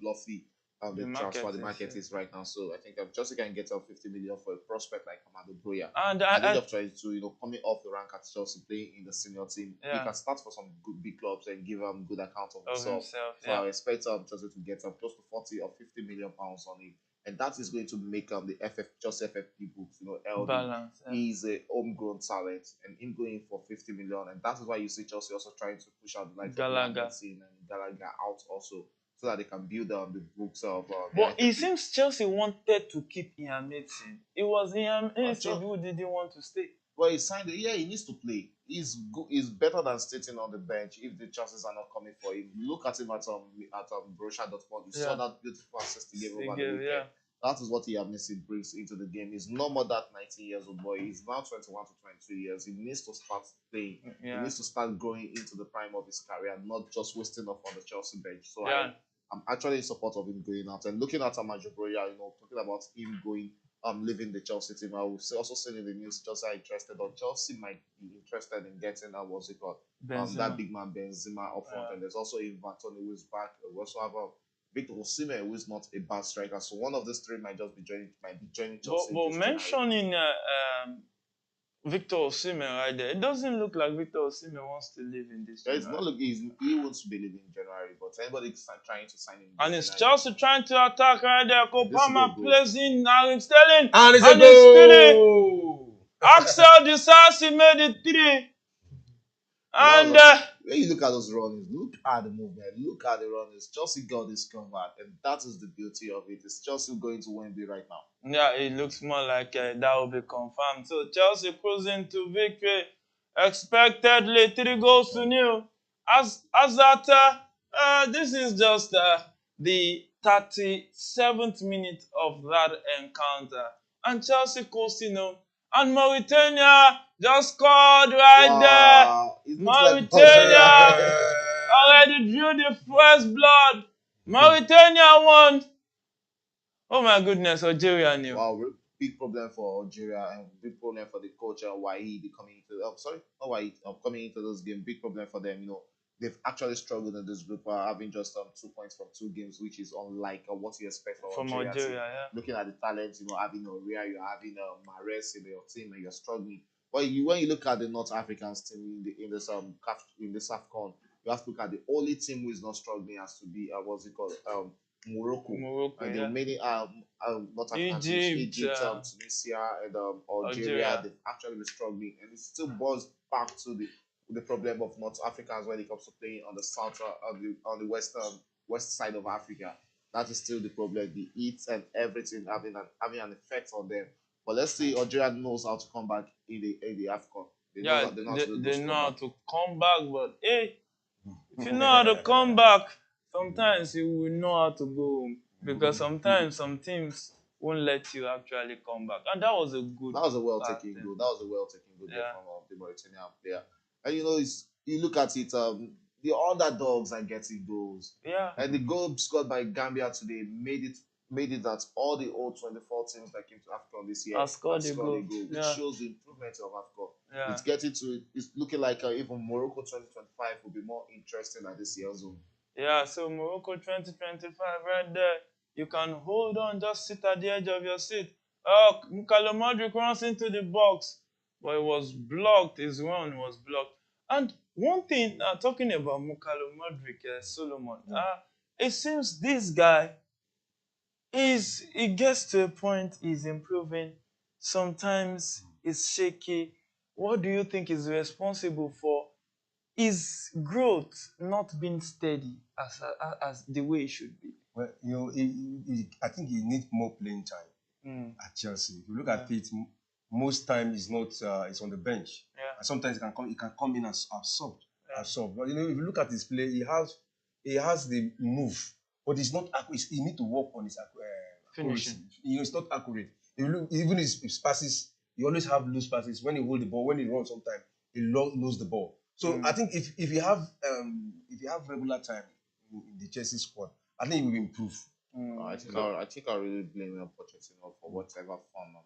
bluffy the market is right now. So I think Chelsea can get 50 million for a prospect like Amado Broya. And At the age of 22, coming off the rank at Chelsea, playing in the senior team, he can start for some good big clubs and give good account of himself. So I expect Chelsea to get close to 40 or 50 million pounds on him. And that is going to make the Chelsea FFP books, LD. Balance. Yeah. He's a homegrown talent, and him going for 50 million, and that is why you see Chelsea also trying to push out the likes of Gallagher and Gallagher out also, so that they can build the books of. But it seems Chelsea wanted to keep Ian Mason. It was Ian Mason who didn't want to stay. Well, he signed it. Yeah, he needs to play. He's good. He's better than sitting on the bench if the chances are not coming for him. Look at him at Borussia Dortmund. You saw that beautiful assist he gave over the weekend. Yeah. That is what Ian Mason brings into the game. He's no more that 19 years old boy. He's now 21 to 22 years. He needs to start playing. Yeah. He needs to start growing into the prime of his career, not just wasting off on the Chelsea bench. So I'm actually in support of him going out. And looking at Amado Broja, talking about him going leaving the Chelsea team. I will also seen in the news Chelsea are interested, or Chelsea might be interested in getting what's it called? That big man Benzema up front. And there's also Ivan Toney who is back. We also have Victor Osimhen, who is not a bad striker. So one of these three might be joining Chelsea. But mentioning Victor Osimhen right there, it doesn't look like Victor Osimhen wants to live in this. It's not like he wants to be living in January, but anybody trying to sign him. And it's Chelsea trying to attack right there. Kopama plays in Alex Sterling. And it's a goal! Axel Disasi made it 3. And when you look at those runnings, look at the movement, look at the runnings. Chelsea got this comeback, and that is the beauty of it. It's Chelsea going to Wembley right now. Yeah, it looks more like that will be confirmed. So Chelsea cruising to victory, expectedly 3-0. As that, this is just the 37th minute of that encounter, and Chelsea coasting on. And Mauritania just scored right there. Mauritania already drew the first blood. Mauritania won. Oh my goodness, Algeria knew. Wow, big problem for Algeria and big problem for the coach Wahid coming into this game. Big problem for them. They've actually struggled in this group, having just 2 points from 2 games, which is unlike what you expect from Algeria. Looking at the talent, having Oria, you're having Mahrez in your team, and you're struggling. But when you look at the North Africans team in this AFCON, you have to look at the only team who is not struggling has to be Morocco. And there are many North African teams, Egypt, Tunisia, and Algeria. They've actually been struggling, and it still boils back to the problem of North Africans when it comes to playing on the south on the west side of Africa. That is still the problem. The heat and everything having an effect on them. But let's see, Algeria knows how to come back in the AFCON. They know how to come back, but hey, if you know how to come back, sometimes you will know how to go home, because sometimes some teams won't let you actually come back. And that was a well taken goal. That was a well taken goal from the Mauritanian player. And you look at it, the underdogs are getting goals. Yeah. And the goal scored by Gambia today made it that all the old 24 teams that came to AFCON this year have scored a goal. Which shows the improvement of AFCON. Yeah. It's looking like even Morocco 2025 will be more interesting at this year's zone. Yeah, so Morocco 2025 right there. You can hold on, just sit at the edge of your seat. Oh, Mukalo Modric runs into the box, but it was blocked. His run was blocked. And one thing, talking about Mukalo Modric, Solomon, it seems this guy he gets to a point, he's improving. Sometimes it's shaky. What do you think is responsible for his growth not being steady as the way it should be? Well, I think he needs more playing time at Chelsea. If you look at it, most time he's not. It's on the bench. Yeah. And sometimes he can come in as sub. But if you look at his play, he has the move, but he's not. He needs to work on his finishing. It's not accurate. If you look, even his passes, he always have loose passes. When he hold the ball, when he runs, sometimes he lose the ball. So I think if you have regular time in the Chelsea squad, I think he will improve. I think I really blame Pochettino for whatever form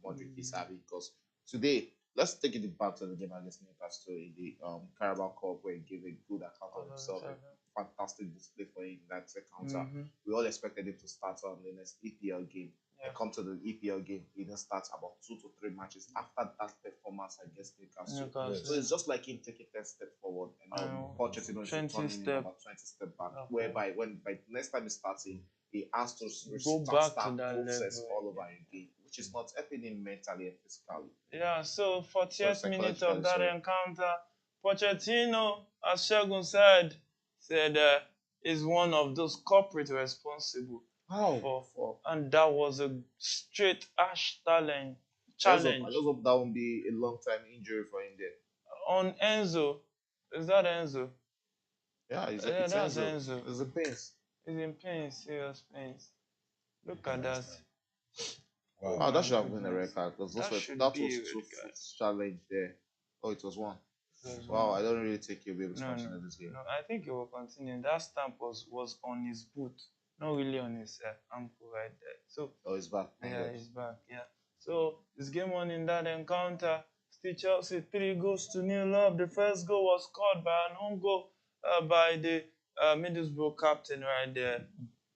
Modric is having, because today, let's take it back to the game against Newcastle in the Carabao Cup, where he gave a good account of himself, a fantastic display for him in that encounter. We all expected him to start on the next EPL game. And come to the EPL game, he then starts about 2 to 3 matches after that performance against Newcastle. So it's just like him taking 10 steps forward, and Pochettino is returning about 20 steps back. Whereby when by the next time he's starting, he has to go back to that process level all over again, which is not helping him mentally and physically. Yeah, so 40th minute of that encounter, Pochettino, as Shegun said is one of those corporate responsible. And that was a straight Ash challenge. I just hope that won't be a long time injury for him there. On Enzo, is that Enzo? Yeah, it's Enzo. It's in pains. He's in pains, serious pains. Look at that. Wow, that should have been a red card, because that was 2 foot challenge there. Oh, it was 1. Wow, I don't really think he'll be able to continue this game. No, I think he will continue. That stamp was on his boot, not really on his ankle right there. So he's back. Yeah, he's back. Yeah. So this game won in that encounter. Still Chelsea 3-0 up. The first goal was scored by an own goal by the Middlesbrough captain right there,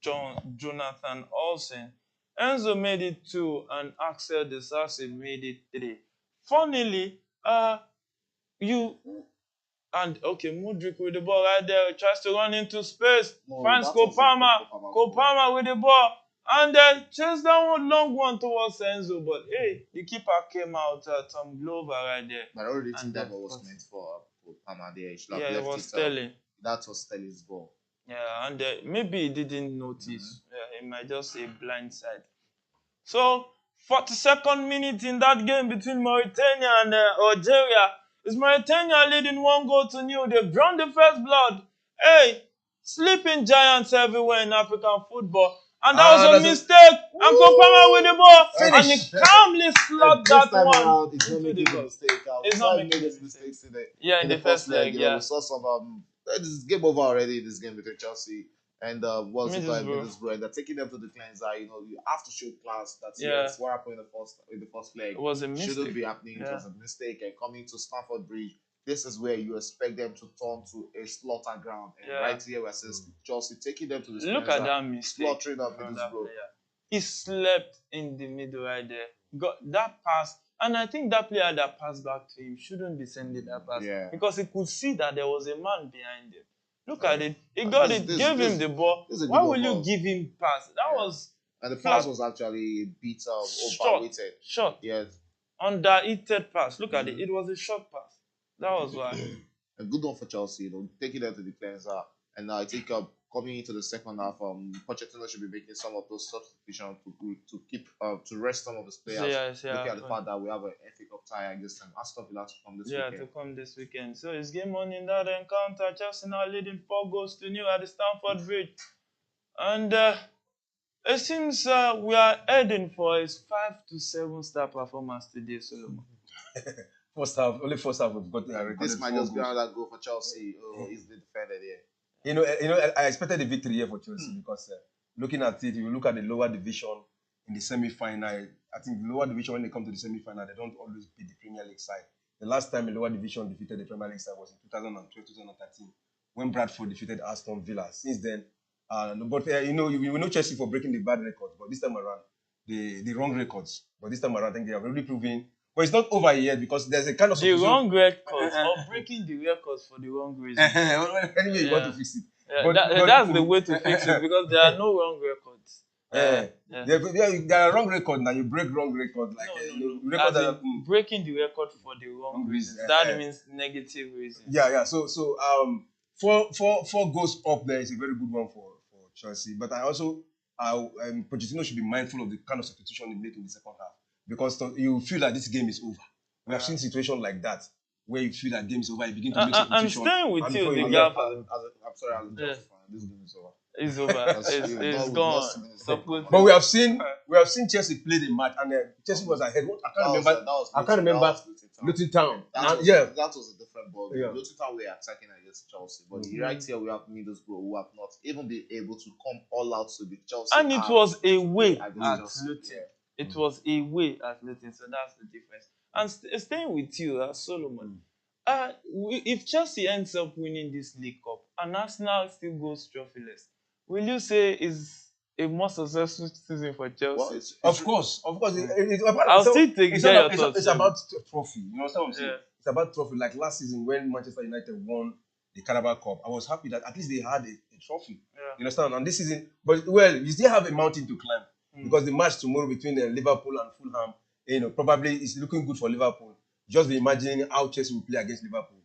Jonathan Olsen. Enzo made it 2, and Axel Disasi made it 3. Funnily, Modric with the ball right there, tries to run into space, finds Kopama with the ball, and then chased down one long one towards Enzo, but hey, the keeper came out, Tom Glover right there. But I already think that ball was meant for Kopama there. It was Sterling. That was Sterling's ball. Yeah, and maybe he didn't notice. Yeah, he might just say blindside. So, 42nd minute in that game between Mauritania and Algeria. Is Mauritania leading 1-0? They've drawn the first blood. Hey, sleeping giants everywhere in African football. And that was a mistake. And Kopama with the ball. And he calmly slapped that one. It's not making a mistake. It's not making mistakes today. Yeah, in the first leg, yeah. We saw some this is game over already, this game between Chelsea and Middlesbrough, and they're taking them to the cleanser. You have to show class. That's what happened in the first leg. It was a mistake. Shouldn't be happening. It was a mistake. And coming to Stamford Bridge, this is where you expect them to turn to a slaughter ground. And right here, we're seeing Chelsea taking them to the Look at that mistake. Slaughtering up Middlesbrough. He slept in the middle right there. Got that pass. And I think that player that passed back to him shouldn't be sending that pass. Because he could see that there was a man behind him. Look at it. He got it, gave him the ball. Why will you give him pass? That was... And the pass was actually a bit overweighted. Short. Yes. Underheated pass. Look at it. It was a short pass. That was why. A good one for Chelsea, taking them to the cleanser. And I think coming into the second half, Pochettino should be making some of those substitutions to keep to rest some of the players. Looking at the fact that we have an FA Cup tie against Aston Villa to come this weekend. Yeah, to come this weekend. So it's game on in that encounter. Chelsea now leading 4-0 at the Stamford Bridge, and it seems we are heading for his 5 to 7 star performance today, Solomon. Only first half we've got. This might just be another goal for Chelsea. Is the defender here? I expected a victory here for Chelsea because looking at it, if you look at the lower division in the semi-final, I think the lower division, when they come to the semi-final, they don't always beat the Premier League side. The last time a lower division defeated the Premier League side was in 2012-2013 when Bradford defeated Aston Villa. Since then, we know Chelsea for breaking the bad records, but this time around, the wrong records. But this time around, I think they have already proven. But it's not over yet because there's a kind of... The wrong records or breaking the records for the wrong reason. Anyway, you want to fix it. That's the way to fix it because there are no wrong records. There are wrong records now. You break wrong records. Breaking the record for the wrong reasons. That means negative reasons. Yeah. So four goals up there is a very good one for Chelsea. But Pochettino should be mindful of the kind of substitution he make in the second half. Because you feel that this game is over. We have seen situations like that where you feel that game is over. You begin to make substitution. I'm staying with you, the gap. I'm sorry, this game is over. It's over. That's true. It's Not we've gone. lost 2 minutes of the Suppose. But combat. we have seen Chelsea play the match, and Chelsea was ahead. What I can't remember. I can't remember. Luton Town. That was Yeah, that was a different ball. yeah. Luton Town were attacking against Chelsea, but right here we have Middlesbrough who have not even been able to come all out to beat Chelsea. And it was away at against Chelsea. Luton. It was away at Luton, so that's the difference. And staying with you, Solomon, if Chelsea ends up winning this League Cup and Arsenal still goes trophyless, will you say is a more successful season for Chelsea? Well, Of course. I'll still take it's, get your about, thoughts. it's about trophy. You know what I'm saying? Yeah. It's about trophy. Like last season when Manchester United won the Carabao Cup, I was happy that at least they had a trophy. Yeah. You understand? And this season, but well, you still have a mountain to climb because the match tomorrow between Liverpool and Fulham, probably is looking good for Liverpool. Just be imagining how Chelsea will play against Liverpool.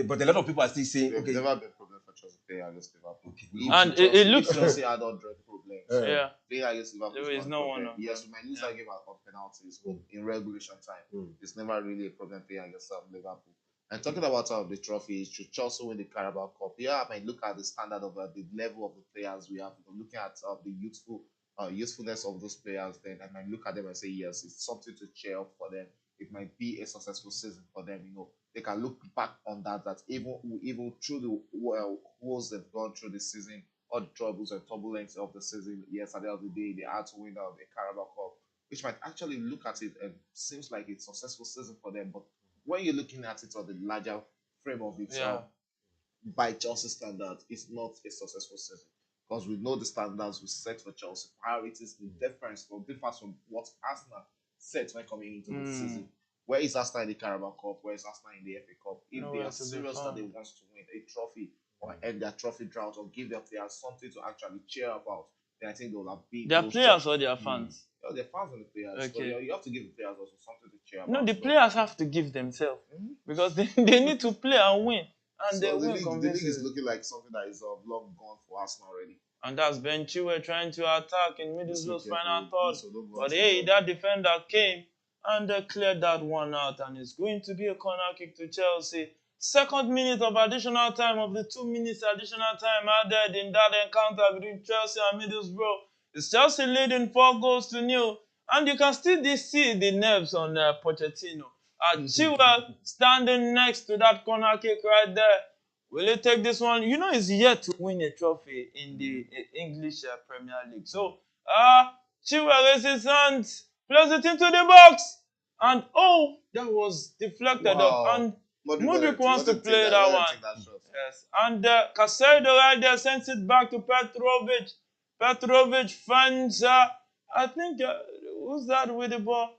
But a lot of people are still saying, There's okay, never been a problem for Chelsea playing against Liverpool. Okay. And it looks- if Chelsea had 100 problems. Yeah. Playing against Liverpool There is no one of Yes, them. we might lose that game on penalties, but in regulation time, it's never really a problem playing against Liverpool. And talking about the trophy, should Chelsea win the Carabao Cup? Yeah, I mean, look at the standard of the level of the players we have. Looking at the usefulness of those players, then I might look at them and say, yes, it's something to cheer up for them. It might be a successful season for them. They can look back on that even through the woes they've gone through the season, all the troubles and turbulence of the season. Yes, at the end of the day, they had to win the Carabao Cup, which might actually look at it and seems like it's a successful season for them. But when you're looking at it on the larger frame of it, by Chelsea standards, it's not a successful season because we know the standards we set for Chelsea. Priorities, the difference from what Arsenal set when coming into the season. Where is Arsenal in the Carabao Cup? Where is Arsenal in the FA Cup? If they are serious that they want to win a trophy or end their trophy drought or give their players something to actually cheer about, then I think they will have big. Their players or their fans? Yeah, their fans and the players. Okay. But you have to give the players also something to cheer about. No, the players have to give themselves because they need to play and win. And So they the league is looking like something that is long gone for Arsenal already. And that's Ben Chilwell trying to attack in Middlesbrough's final third. But hey, that that defender came and cleared that one out, and it's going to be a corner kick to Chelsea. Second minute of additional time of the 2 minutes additional time added in that encounter between Chelsea and Middlesbrough. It's Chelsea leading 4-0. And you can still see the nerves on Pochettino. Chilwell standing next to that corner kick right there. Will he take this one? He's yet to win a trophy in the English Premier League. So, Chilwell raises his hands, plays it into the box, and that was deflected up. And Mudryk wants to play that one. Yes, and Casado right there sends it back to Petrovic. Petrovic finds, I think, who's that with the ball?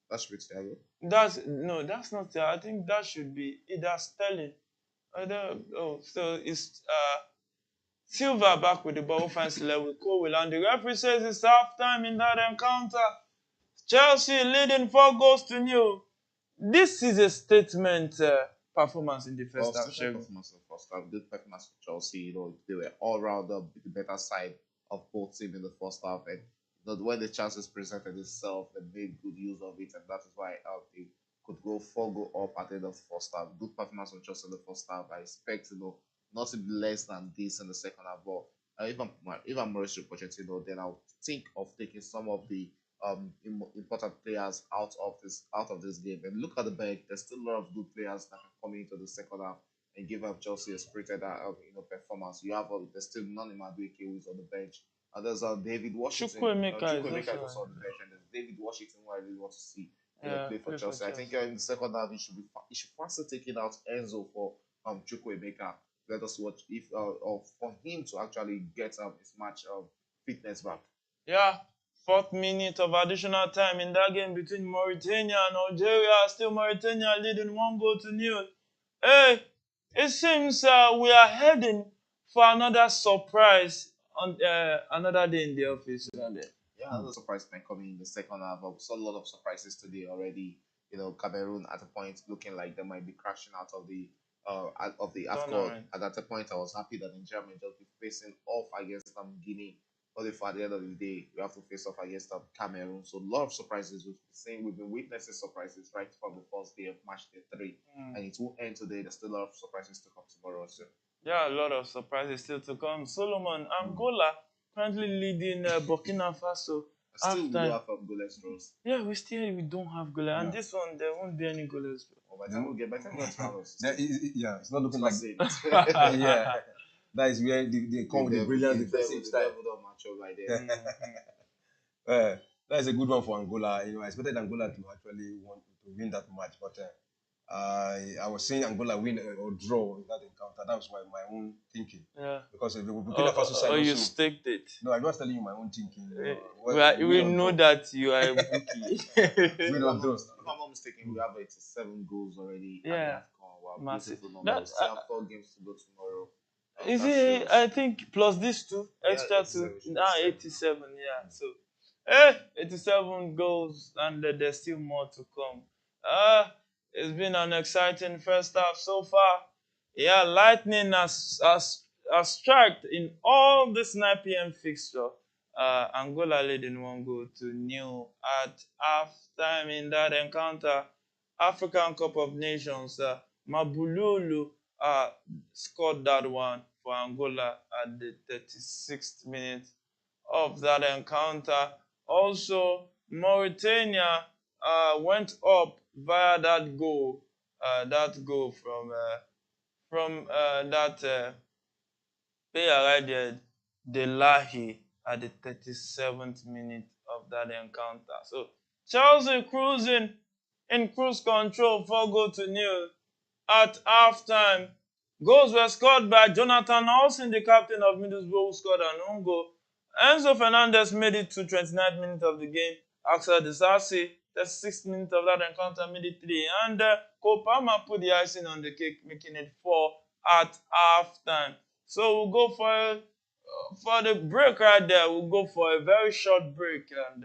That's with Thiago. That's not Thiago. I think that should be either Sterling. So it's Silva back with the ball, finds with Cole, and the referee says it's halftime in that encounter. Chelsea leading 4-0. This is a statement performance in the first half. Performance in the first half. Good performance for Chelsea. They were all round up the better side of both teams in the first half, and when the chances presented itself, they made good use of it, and that is why they could go 4-goal up at the end of the first half. Good performance from Chelsea in the first half. I expect nothing less than this in the second half. But if I'm Mauricio Pochettino, then I'll think of taking some of the important players out of this game. And look at the bench. There's still a lot of good players that can come into the second half and give up Chelsea a spirited performance. You have there's still Nani Madueke who is on the bench. And there's David Washington. Chukwuemeka is also on the bench, and there's David Washington who I really want to see play for Chelsea. I think in the second half he should fancy taking out Enzo for Chukwuemeka. Let us watch if or for him to actually get his match fitness back. Yeah. 4th minute of additional time in that game between Mauritania and Algeria. Still Mauritania leading 1-0. Hey, it seems we are heading for another surprise on another day in the office. Yeah, another surprise might come in the second half. We saw a lot of surprises today already. Cameroon at a point looking like they might be crashing out of the AFCON. And at a point, I was happy that Nigeria might just be facing off against Guinea. But if at the end of the day, we have to face off against Cameroon. So a lot of surprises. We've been witnessing surprises right from the first day of match day 3. And it will end today. There's still a lot of surprises to come tomorrow. So Yeah, a lot of surprises still to come. Solomon, Angola currently leading Burkina Faso Still, we don't halftime. have goalless draws. Yeah, we don't have goal, and Yeah. this one there won't be any goalless Or by the time we get, by the time we get to Carlos, Yeah, it's not looking it's like. not safe. Yeah, that is where they come with the brilliant defensive the style. devil don't match up like that. Uh, that is a good one for Angola. I expected Angola to actually want to win that match, but I was saying Angola win or draw in that encounter. That was my own thinking. Yeah. Because if the Burkina Faso side Or you also. staked it. No, I'm just telling you my own thinking. We win or know draw. that you are a bookie. Win or draw. If I'm not mistaken, we have 87 goals already. Yeah. At the AFCON. Wow, Massive. beautiful That, numbers. Still have 4 games to go tomorrow. is That it? shows. I think plus these two Yeah, extra 87 two. should be Now 70. 87. Yeah. So, 87 goals, and there's still more to come. It's been an exciting first half so far. Yeah, Lightning has struck in all this 9 p.m. fixture. Angola leading 1 goal to nil at halftime in that encounter. African Cup of Nations. Mabululu scored that one for Angola at the 36th minute of that encounter. Also, Mauritania went up via that goal from that player right there, Delahi, at the 37th minute of that encounter. So Chelsea cruising in cruise control, 4 goals to nil at halftime. Goals were scored by Jonathan Olsen, the captain of Middlesbrough, who scored an own goal. Enzo Fernandez made it to 29th minute of the game. Axel Disasi, 36th minute of that encounter, made it 3. And Cole Palmer put the icing on the cake, making it 4 at halftime. So we'll go for the break right there. We'll go for a very short break. And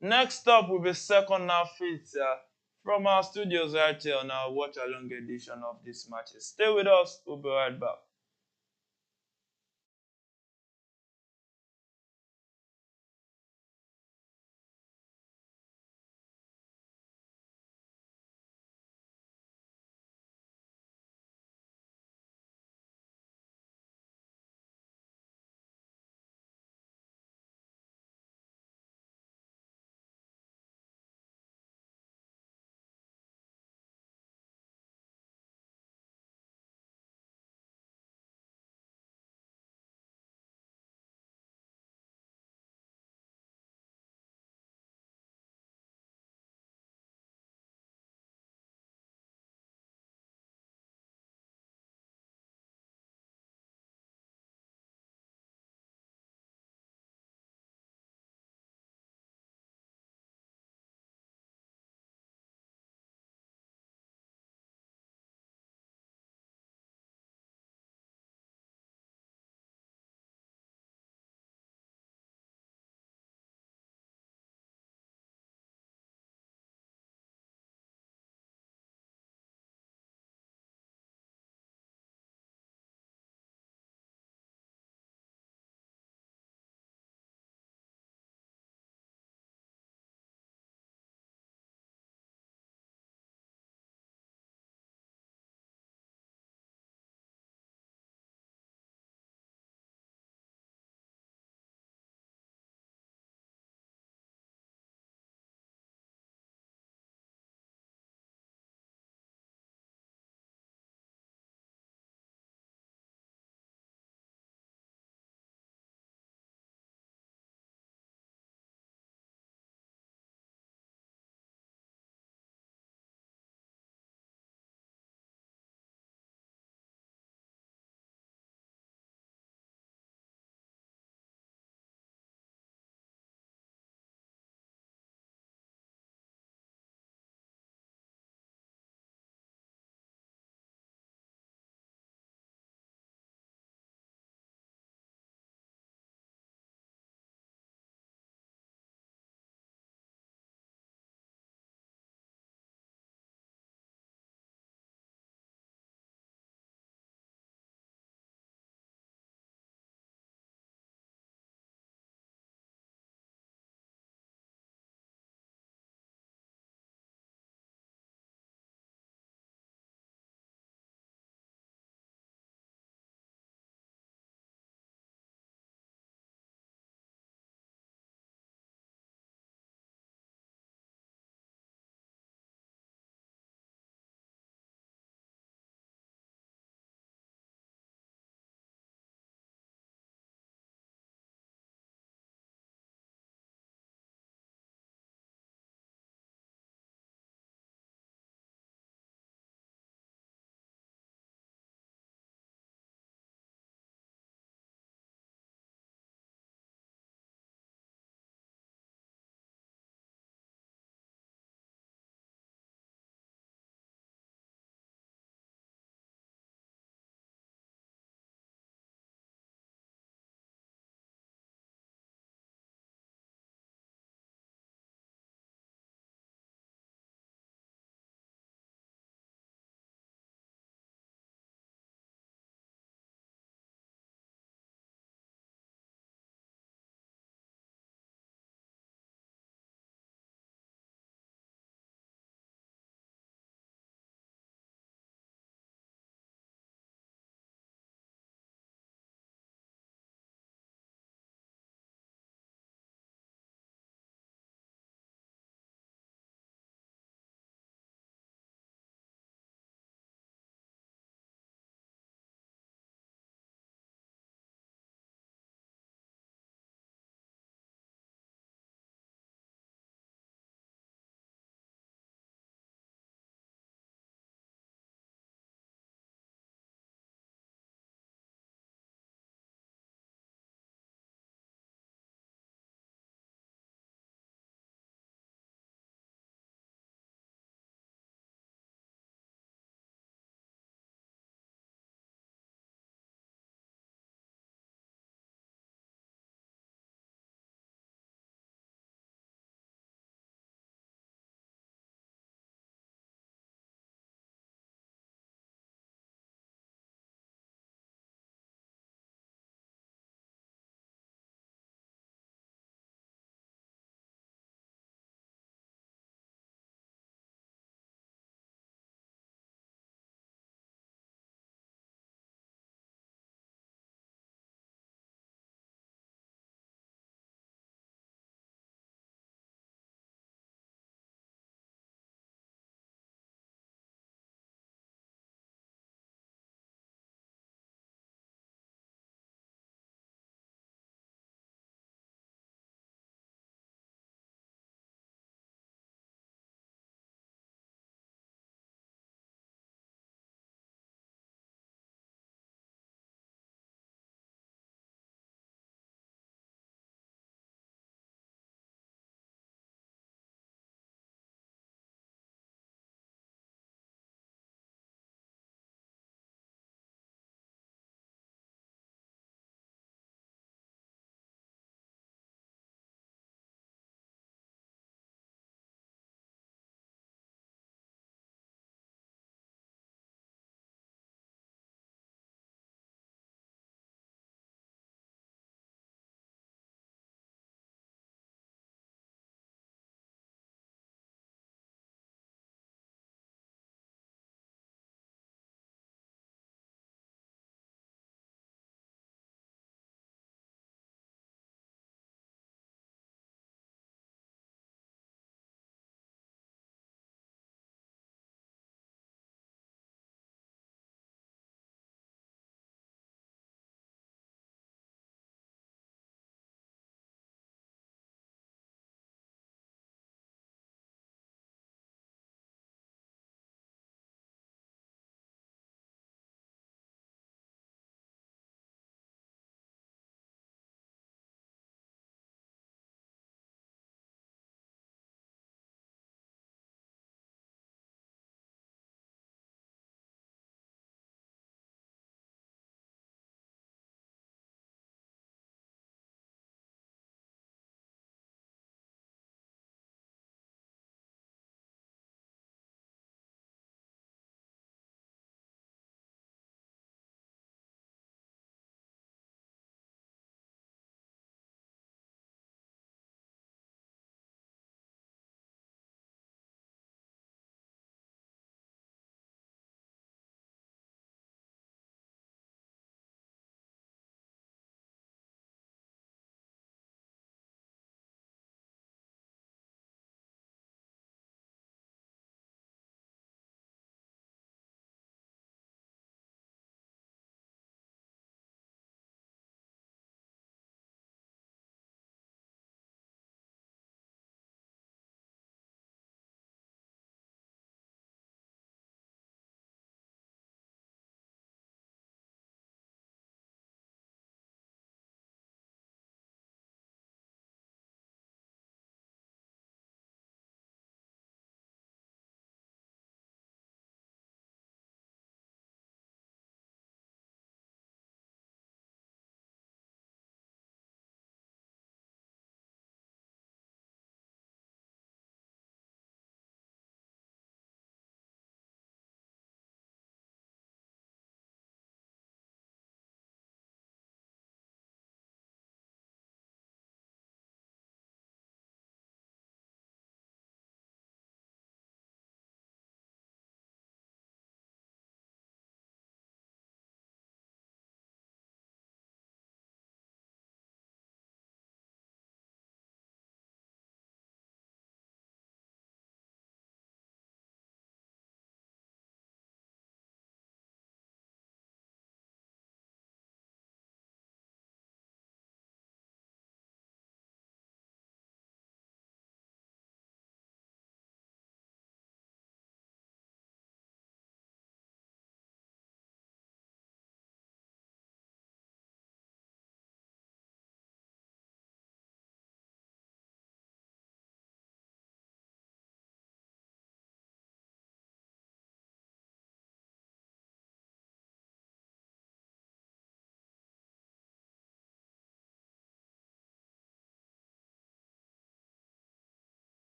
next up will be second half hits from our studios right here on our watch along edition of this matches. Stay with us. We'll be right back.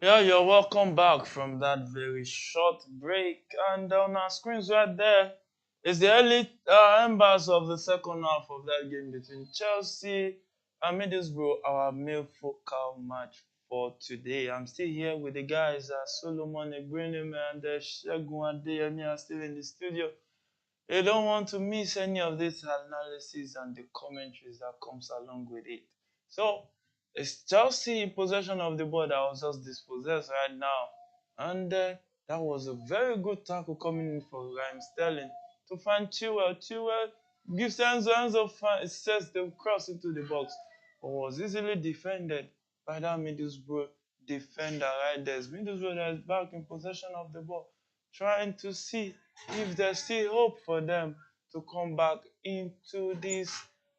Yeah, you're welcome back from that very short break. And on our screens right there is the early embers of the second half of that game between Chelsea and Middlesbrough, our main focal match for today. I'm still here with the guys, Solomon Egbrinim and Shegun Adeyemi are still in the studio. You don't want to miss any of this analysis and the commentaries that comes along with it. So it's Chelsea in possession of the ball that was just dispossessed right now. And that was a very good tackle coming in for Raheem Sterling to find Chilwell. Chilwell gives Enzo. Enzo sets the cross into the box, but was easily defended by that Middlesbrough defender right there. It's Middlesbrough that is back in possession of the ball, trying to see if there's still hope for them to come back into this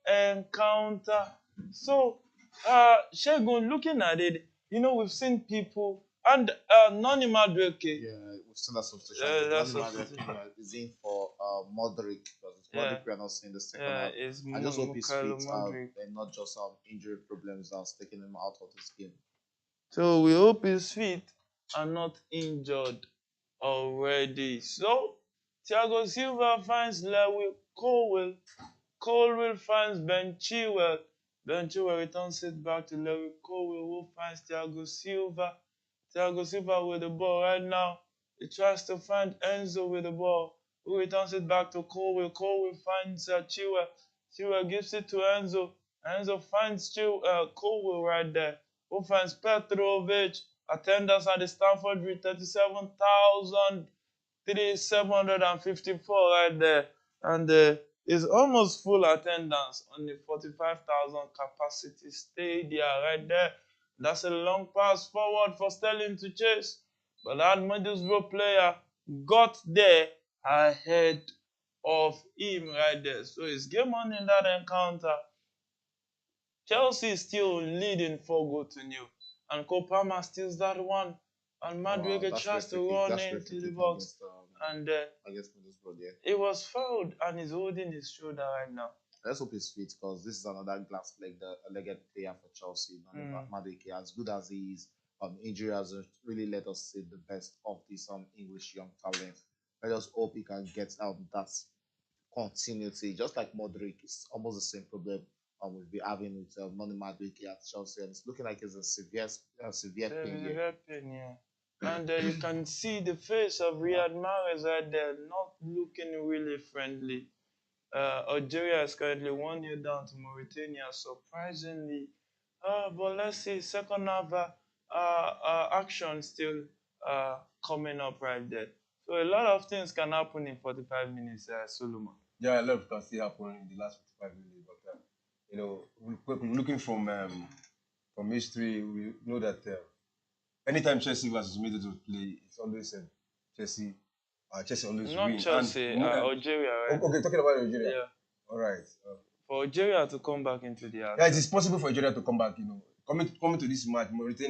encounter. So, Shegun, looking at it, we've seen people and Noni Madueke. Yeah, we've seen that substitution. Yeah, The that's only man that substitution. is in for Modric because it's Yeah, Modric we are not seeing the second yeah, half. it's I just hope he's Mukailo fit Modric. and not just injury problems that's taking him out of this game. So we hope he's fit and not injured already. So Thiago Silva finds Lewis Colwill. Colwill finds Ben Chilwell. Ben Chilwell returns it back to Lewis Colwill, who finds Thiago Silva. Thiago Silva with the ball right now. He tries to find Enzo with the ball, who returns it back to Colwill. Colwill finds Chilwell. Chilwell gives it to Enzo. Enzo finds Colwill right there, who finds Petrovic. Attendance at the Stamford Bridge, 37,754 right there. And it's almost full attendance on the 45,000 capacity stadium right there. That's a long pass forward for Sterling to chase. But that Middlesbrough player got there ahead of him right there. So it's game on in that encounter. Chelsea is still leading 4-0. And Kopama steals that one. And Wow, Madueke tries to run that's free into the kick box. And against Middlesbrough. Yeah. it was fouled and he's holding his shoulder right now. Let's hope he's fit because this is another legged player for Chelsea. Madueke, as good as he is, injury hasn't really let us see the best of this English young talent. Let us hope he can get out that continuity, just like Modric. It's almost the same problem we'll be having with Noni Madueke at Chelsea, and it's looking like it's a severe pain here. Severe pain, yeah. And you can see the face of Riyad Mahrez right there, not looking really friendly. Algeria is currently 1-0 down to Mauritania, surprisingly. But let's see, second half action still coming up right there. So a lot of things can happen in 45 minutes, Solomon. Yeah, a lot can still happen in the last 55 minutes. But looking from history, we know that anytime Chelsea versus Middlesbrough play, it's always Chelsea. Chelsea always Not win. Chelsea, And, Algeria, right? okay, talking about Algeria. Yeah. All right. For Algeria to come back into the action. Yeah, it is possible for Algeria to come back. Coming to this match, what is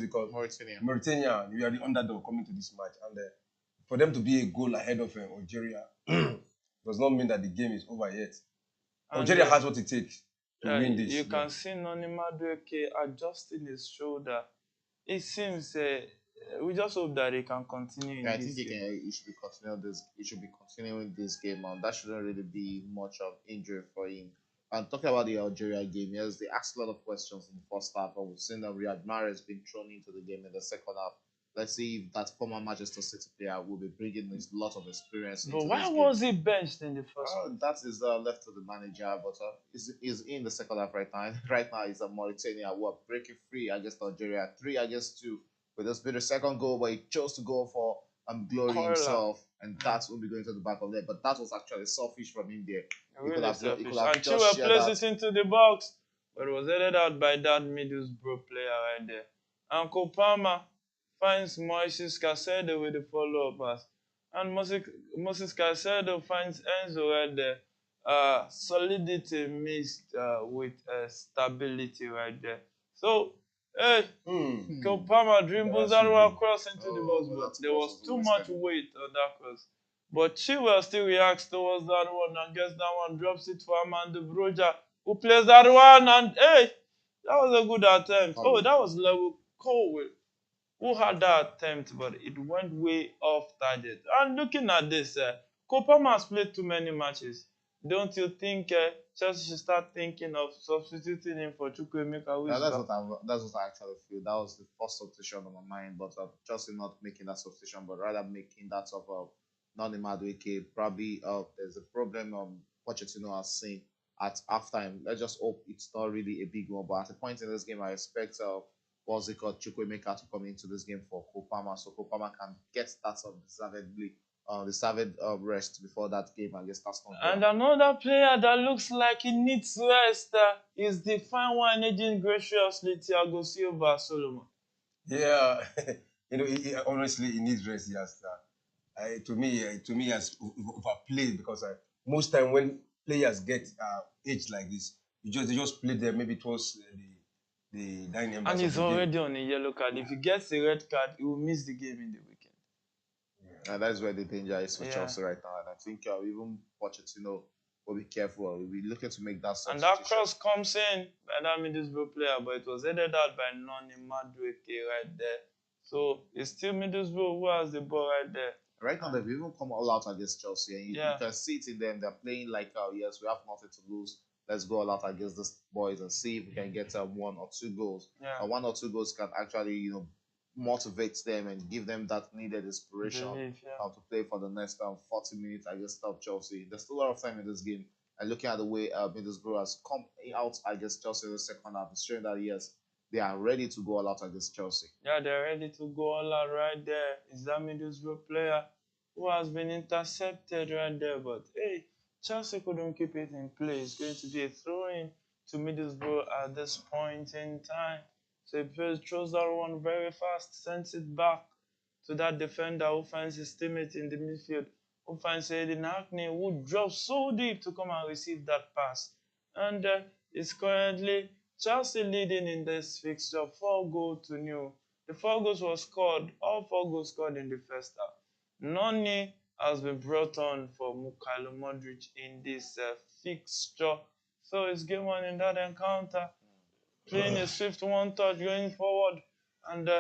it called? Mauritania. We are the underdog coming to this match, and for them to be a goal ahead of Algeria does not mean that the game is over yet. And Algeria has what it takes to win this. You can see Noni Madueke adjusting his shoulder. It seems we just hope that he can continue. I think he should be continuing this. He should be continuing this game, and that shouldn't really be much of injury for him. And talking about the Algeria game, yes, they asked a lot of questions in the first half, and we've seen that Riyad Mahrez been thrown into the game in the second half. Let's see if that former Manchester City player will be bringing a lot of experience. But why was he benched in the first half? That is left to the manager, but he's in the second half right now. Right now, it's Mauritania who are breaking free against Algeria, 3-2. But this be the second goal, but he chose to go for glory himself, and that will be going to the back of net. But that was actually selfish from him there. He could have and just Chilwell plays it into the box, but it was headed out by that Middlesbrough player right there. And Kopama finds Moises Caicedo with the follow-up pass. And Moses Caicedo finds Enzo right there. Solidity mixed with stability right there. So, Kopama dribbles that one cross into the box, but there was too much weight on that cross. But Chilwell still reacts towards that one and gets that one, drops it for Amanda Broja, who plays that one, and hey, that was a good attempt. Oh, Colin. that was Level Colwell who had that attempt, but it went way off target. And looking at this, Kopama has played too many matches. Don't you think Chelsea should start thinking of substituting him for Chukwuemeka? Who Yeah, is back? that's what I actually feel. That was the first substitution on my mind, but Chelsea not making that substitution, but rather making that of non-Madueke. Probably there's a problem Pochettino has seen at halftime. Let's just hope it's not really a big one, but at a point in this game, I expect what's it called, Chukwuemeka to come into this game for Kopama, so Kopama can get that deserved rest before that game against Aston Villa. And another player that looks like he needs rest is the fine one aging graciously, Thiago Silva Solomon. Yeah, honestly, he needs rest. He has to me, he has overplayed because most time when players get age like this, they just play them maybe towards the dying embers And of he's the game. already on a yellow card. If he gets a red card, he will miss the game in the weekend. And that's where the danger is for Yeah. Chelsea right now. And I think even Pochettino will be careful. We'll be looking to make that And substitution. that cross comes in by that Middlesbrough player, but it was headed out by Noni Madueke right there. So it's still Middlesbrough who has the ball right there. Right now, they've even come all out against Chelsea, and you can see it in them. They're playing like, yes, we have nothing to lose. Let's go all out against these boys and see if we can get 1 or 2 goals. Yeah. 1 or 2 goals can actually, motivate them and give them that needed inspiration to play for the next 40 minutes against Chelsea. There's still a lot of time in this game. And looking at the way Middlesbrough has come out against Chelsea in the second half, it's showing that, yes, they are ready to go all out against Chelsea. Yeah, they're ready to go all out right there. Is that Middlesbrough player who has been intercepted right there? But hey, Chelsea couldn't keep it in play. It's going to be a throw-in to Middlesbrough at this point in time. So he throws that one very fast, sends it back to that defender who finds his teammate in the midfield, who finds Aiden Hackney, who drops so deep to come and receive that pass. And it's currently Chelsea leading in this fixture 4-0. The 4 goals were scored, all 4 goals scored in the first half. Noni has been brought on for Mikhailo Modric in this fixture. So it's game 1 in that encounter. Playing a swift one touch going forward. And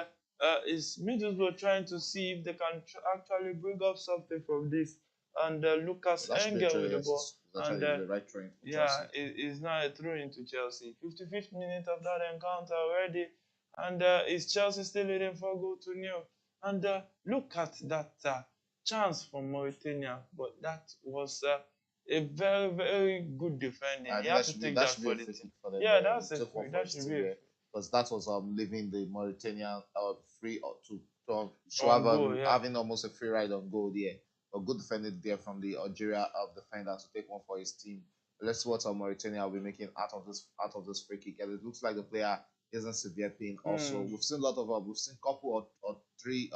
is Middlesbrough trying to see if they can actually bring up something from this. And Lucas Engel with the ball. And the right train for Chelsea. It's now a throw into Chelsea. 55th minute of that encounter already. And is Chelsea still leading 4-0? And look at that chance from Mauritania. But that was a very, very good defending. You have to take that for the team. Yeah, that's a free. That should be because that was leaving the Mauritanian free to have having almost a free ride on goal there. A good defended there from the Algeria defender to take one for his team. Let's see what Mauritania will be making out of this free kick. And it looks like the player is in severe pain. Also, we've seen a lot of we've seen couple or 3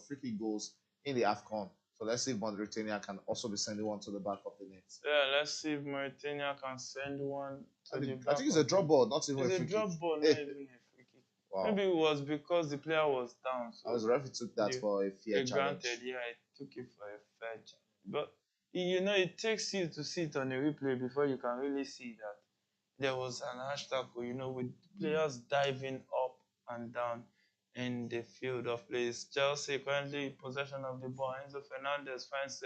free kick goals in the AFCON. So let's see if Mauritania can also be sending one to the back of the net. Yeah, let's see if Mauritania can send one to the back. I think it's a drop ball, not even a free kick. It's a drop ball, not even a free kick. Wow. Maybe it was because the player was down. So the referee took that for a fair challenge. Granted, yeah, it took it for a fair challenge. But it takes you to see it on a replay before you can really see that there was an hashtag, with players diving up and down in the field of play. Chelsea currently in possession of the ball. Enzo Fernandez finds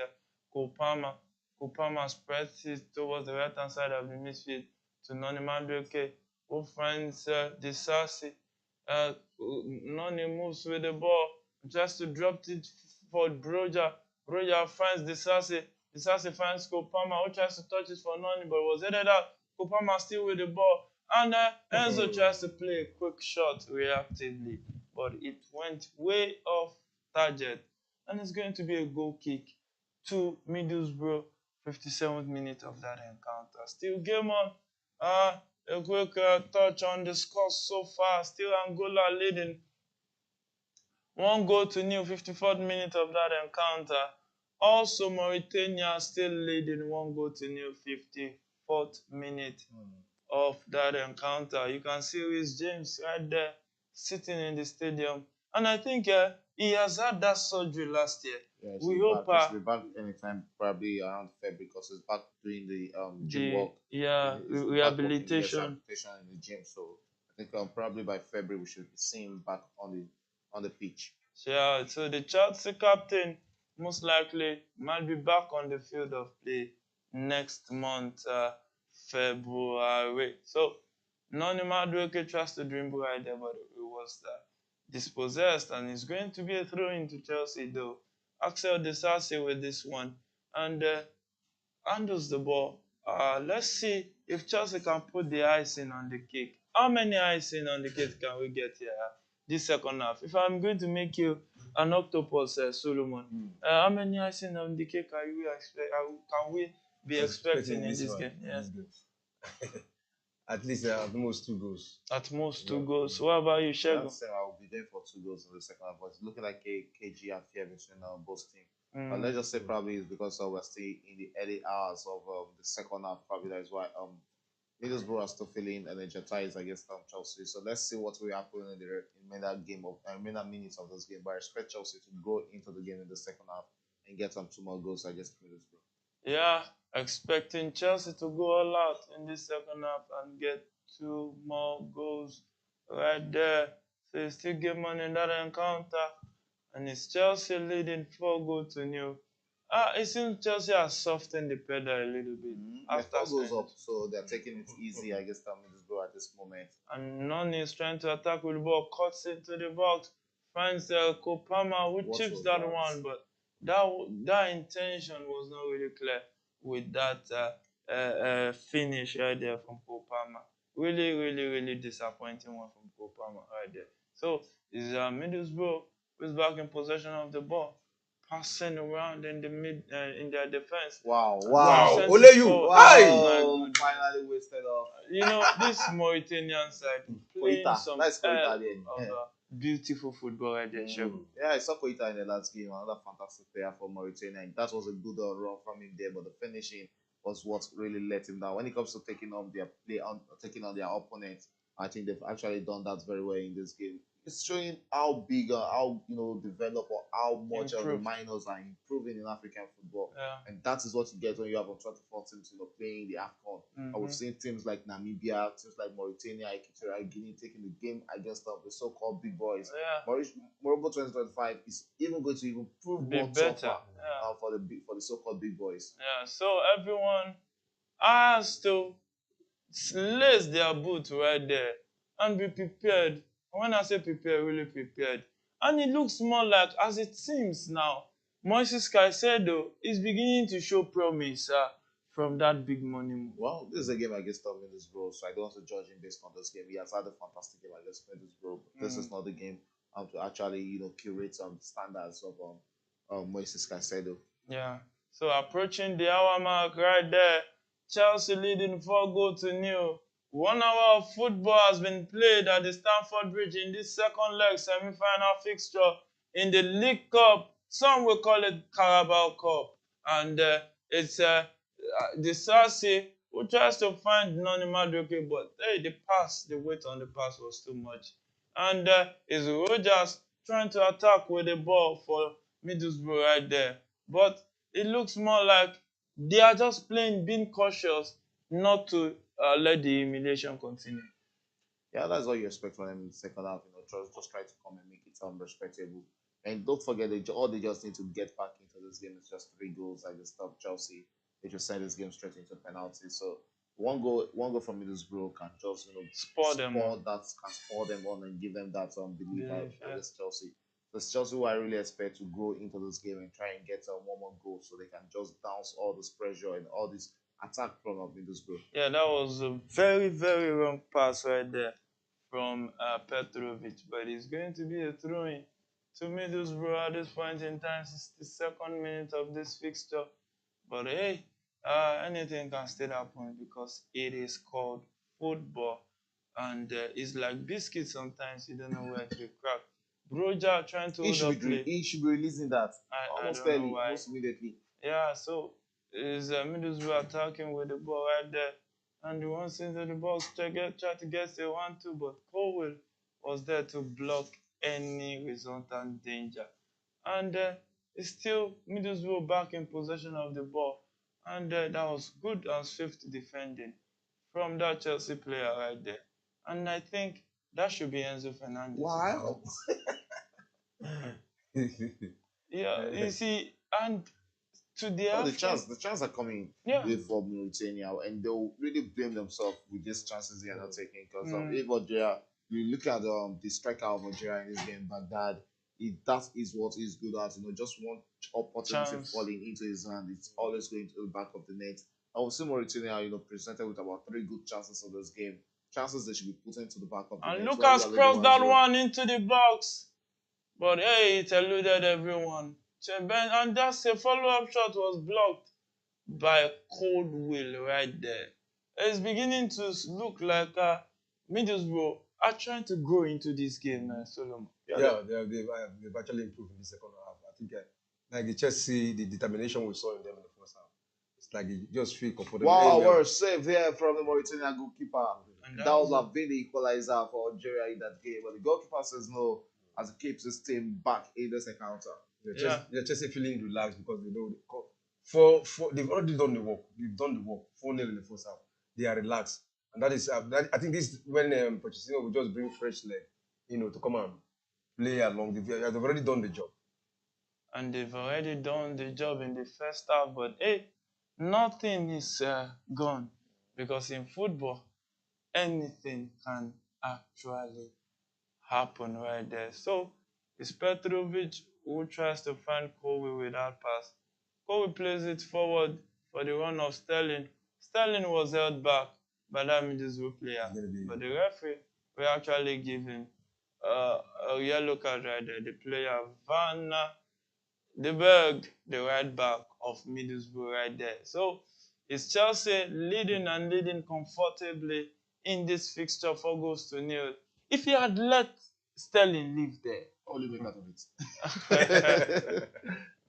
Kopama. Kopama spreads it towards the right-hand side of the midfield to Noni Madueke, who finds Disasi. Noni moves with the ball, tries to drop it for Broja. Broja finds Disasi. Disasi finds Kopama, who tries to touch it for Noni, but was headed out. Kopama still with the ball. And Enzo tries to play a quick shot reactively, but it went way off target. And it's going to be a goal kick to Middlesbrough, 57th minute of that encounter. Still game on. A quick touch on the score so far. Still Angola leading 1-0, 54th minute of that encounter. Also Mauritania still leading 1-0, 54th minute of that encounter. You can see Reece James right there sitting in the stadium And I think he has had that surgery last year. Yeah, We hope he should be back anytime, probably around February, because he's back doing the gym the work. He's back working, yes, rehabilitation. rehabilitation in the gym. So I think probably by February we should be seeing him back on the pitch. So, yeah, so the Chelsea captain most likely might be back on the field of play next month, February. So Noni Madueke tries to dribble right there, but it was dispossessed, and it's going to be a throw into Chelsea though. Axel Disasi with this one, and handles the ball. Let's see if Chelsea can put the icing on the cake. How many icing on the cake can we get here this second half? If I'm going to make you an octopus, Solomon, how many icing on the cake are you expect? Can we be expecting in this game? In Yeah. this game. At least at most 2 goals. At most two Yeah. goals. What about you, I'd Shego? say I'll be there for 2 goals in the second half, but it's looking like a KG affair between both teams. Let's just say probably it's because we're still in the early hours of the second half. Probably that's why Middlesbrough are still feeling energized against Chelsea. So let's see what will happen in the remainder game of remainder minutes of this game. But I expect Chelsea to go into the game in the second half and get some 2 more goals against Middlesbrough. Yeah, expecting Chelsea to go all out in this second half and get 2 more goals right there. So it's still game on in that encounter, and it's Chelsea leading 4 goals to 0. It seems Chelsea has softened the pedal a little bit They're after 4 goals scoring. up, so they're taking it easy against Middlesbrough at this moment. And Noni is trying to attack with the ball, cuts into the box, finds Kopama, who What chips was that that? one, but that intention was not really clear with that finish right there from Kopama. Really, really, really disappointing one from Kopama right there. So it's Middlesbrough who's back in possession of the ball, passing around in the in their defense. Wow, Wow, wow, Ole you! wow! Finally wasted off. You know, this Mauritanian side playing Koita, some that's Koita hell again. of beautiful football right there, Shegun. Yeah, I saw Koita in the last game, another fantastic player for Mauritania. And that was a good run from him there, but the finishing was what really let him down. When it comes to taking on their play on taking on their opponents, I think they've actually done that very well in this game. It's showing how big, how developed or how much of the Improve. minors are improving in African football. Yeah. And that is what you get when you have a 24 teams, playing the AFCON. And we've seen teams like Namibia, teams like Mauritania, Equatorial Guinea taking the game against the so-called big boys. Yeah. Morocco 2025 is even going to even prove Be more better. tougher Yeah. for the so-called big boys. Yeah. So everyone has to lace their boots right there and be prepared. When I say prepared, really prepared. And it looks more like, as it seems now, Moises Caicedo is beginning to show promise from that big money move. Well, this is a game against Middlesbrough, so I don't want to judge him based on this game. He has had a fantastic game against Middlesbrough, but this is not the game to actually curate some standards of Moises Caicedo. Yeah. So approaching the hour mark right there, Chelsea leading 4 goals to 0. 1 hour of football has been played at the Stamford Bridge in this second leg semi-final fixture in the League Cup. Some will call it Carabao Cup, and it's the Sarsi who tries to find Noni Madueke, but hey, the weight on the pass was too much, and it's Rogers trying to attack with the ball for Middlesbrough right there. But it looks more like they are just playing, being cautious not to let the humiliation continue. Yeah, that's what you expect from them in the second half. Just try to come and make it respectable. And don't forget, all they just need to get back into this game is just 3 goals against Chelsea. They just send this game straight into penalties. So one goal from Middlesbrough can just Spur them on. can spur them on and give them that belief Yeah. against Chelsea. So it's Chelsea who I really expect to go into this game and try and get 1 more goal so they can just bounce all this pressure and all this attack from Middlesbrough. Yeah, that was a very, very wrong pass right there from Petrovic, but it's going to be a throw-in to Middlesbrough at this point in time. It's the second minute of this fixture. But hey, anything can still happen because it is called football. And it's like biscuits sometimes, you don't know where to crack. Broja trying to hold up play. He should be releasing that I almost don't know early, why. almost immediately. Yeah, so is Middlesbrough attacking with the ball right there. And the one into the box try to get a 1-2, but Colwell was there to block any resultant danger. And it's still Middlesbrough back in possession of the ball. And that was good and swift defending from that Chelsea player right there. And I think that should be Enzo Fernandez. Wow. Yeah, you see, and to the Oh, half the chance are coming yeah. for Mauritania, and they'll really blame themselves with these chances they are not taking. Because Mm. if Algeria, you look at the striker of Algeria in this game, Baghdad, that is what he's good at. Just one opportunity Chance. falling into his hand, it's always going to the back of the net. I would say Mauritania, presented with about 3 good chances in this game. Chances they should be put into the back of the net. And Lucas crossed that 1-0. one into the box. But hey, it eluded everyone. And that's a follow-up shot was blocked by cold will right there. It's beginning to look like Middlesbrough are trying to go into this game, Solomon. Yeah, they've actually improved in the second half. I think, like the Chelsea, the determination we saw in them in the first half, it's like they just feel comfortable. Wow, we're safe there from the Mauritania goalkeeper. And That would have been the equalizer for Algeria in that game. But the goalkeeper says no, as he keeps his team back in this encounter. They're Chelsea feeling relaxed because they know they've already done the work. They've done the work 4-0 in the first half. They are relaxed, and that is I think this is when Pochettino will just bring fresh leg, to come and play along. They've already done the job. And they've already done the job in the first half, but hey, nothing is gone, because in football, anything can actually happen right there. So it's Petrovic who tries to find Kobe with that pass. Kobe plays it forward for the run of Sterling. Sterling was held back by that Middlesbrough player, but the referee will actually give him a yellow card right there. The player Van de Berg, the right back of Middlesbrough right there. So it's Chelsea leading and leading comfortably in this fixture 4-0. If he had let Sterling live there. Only make out of it.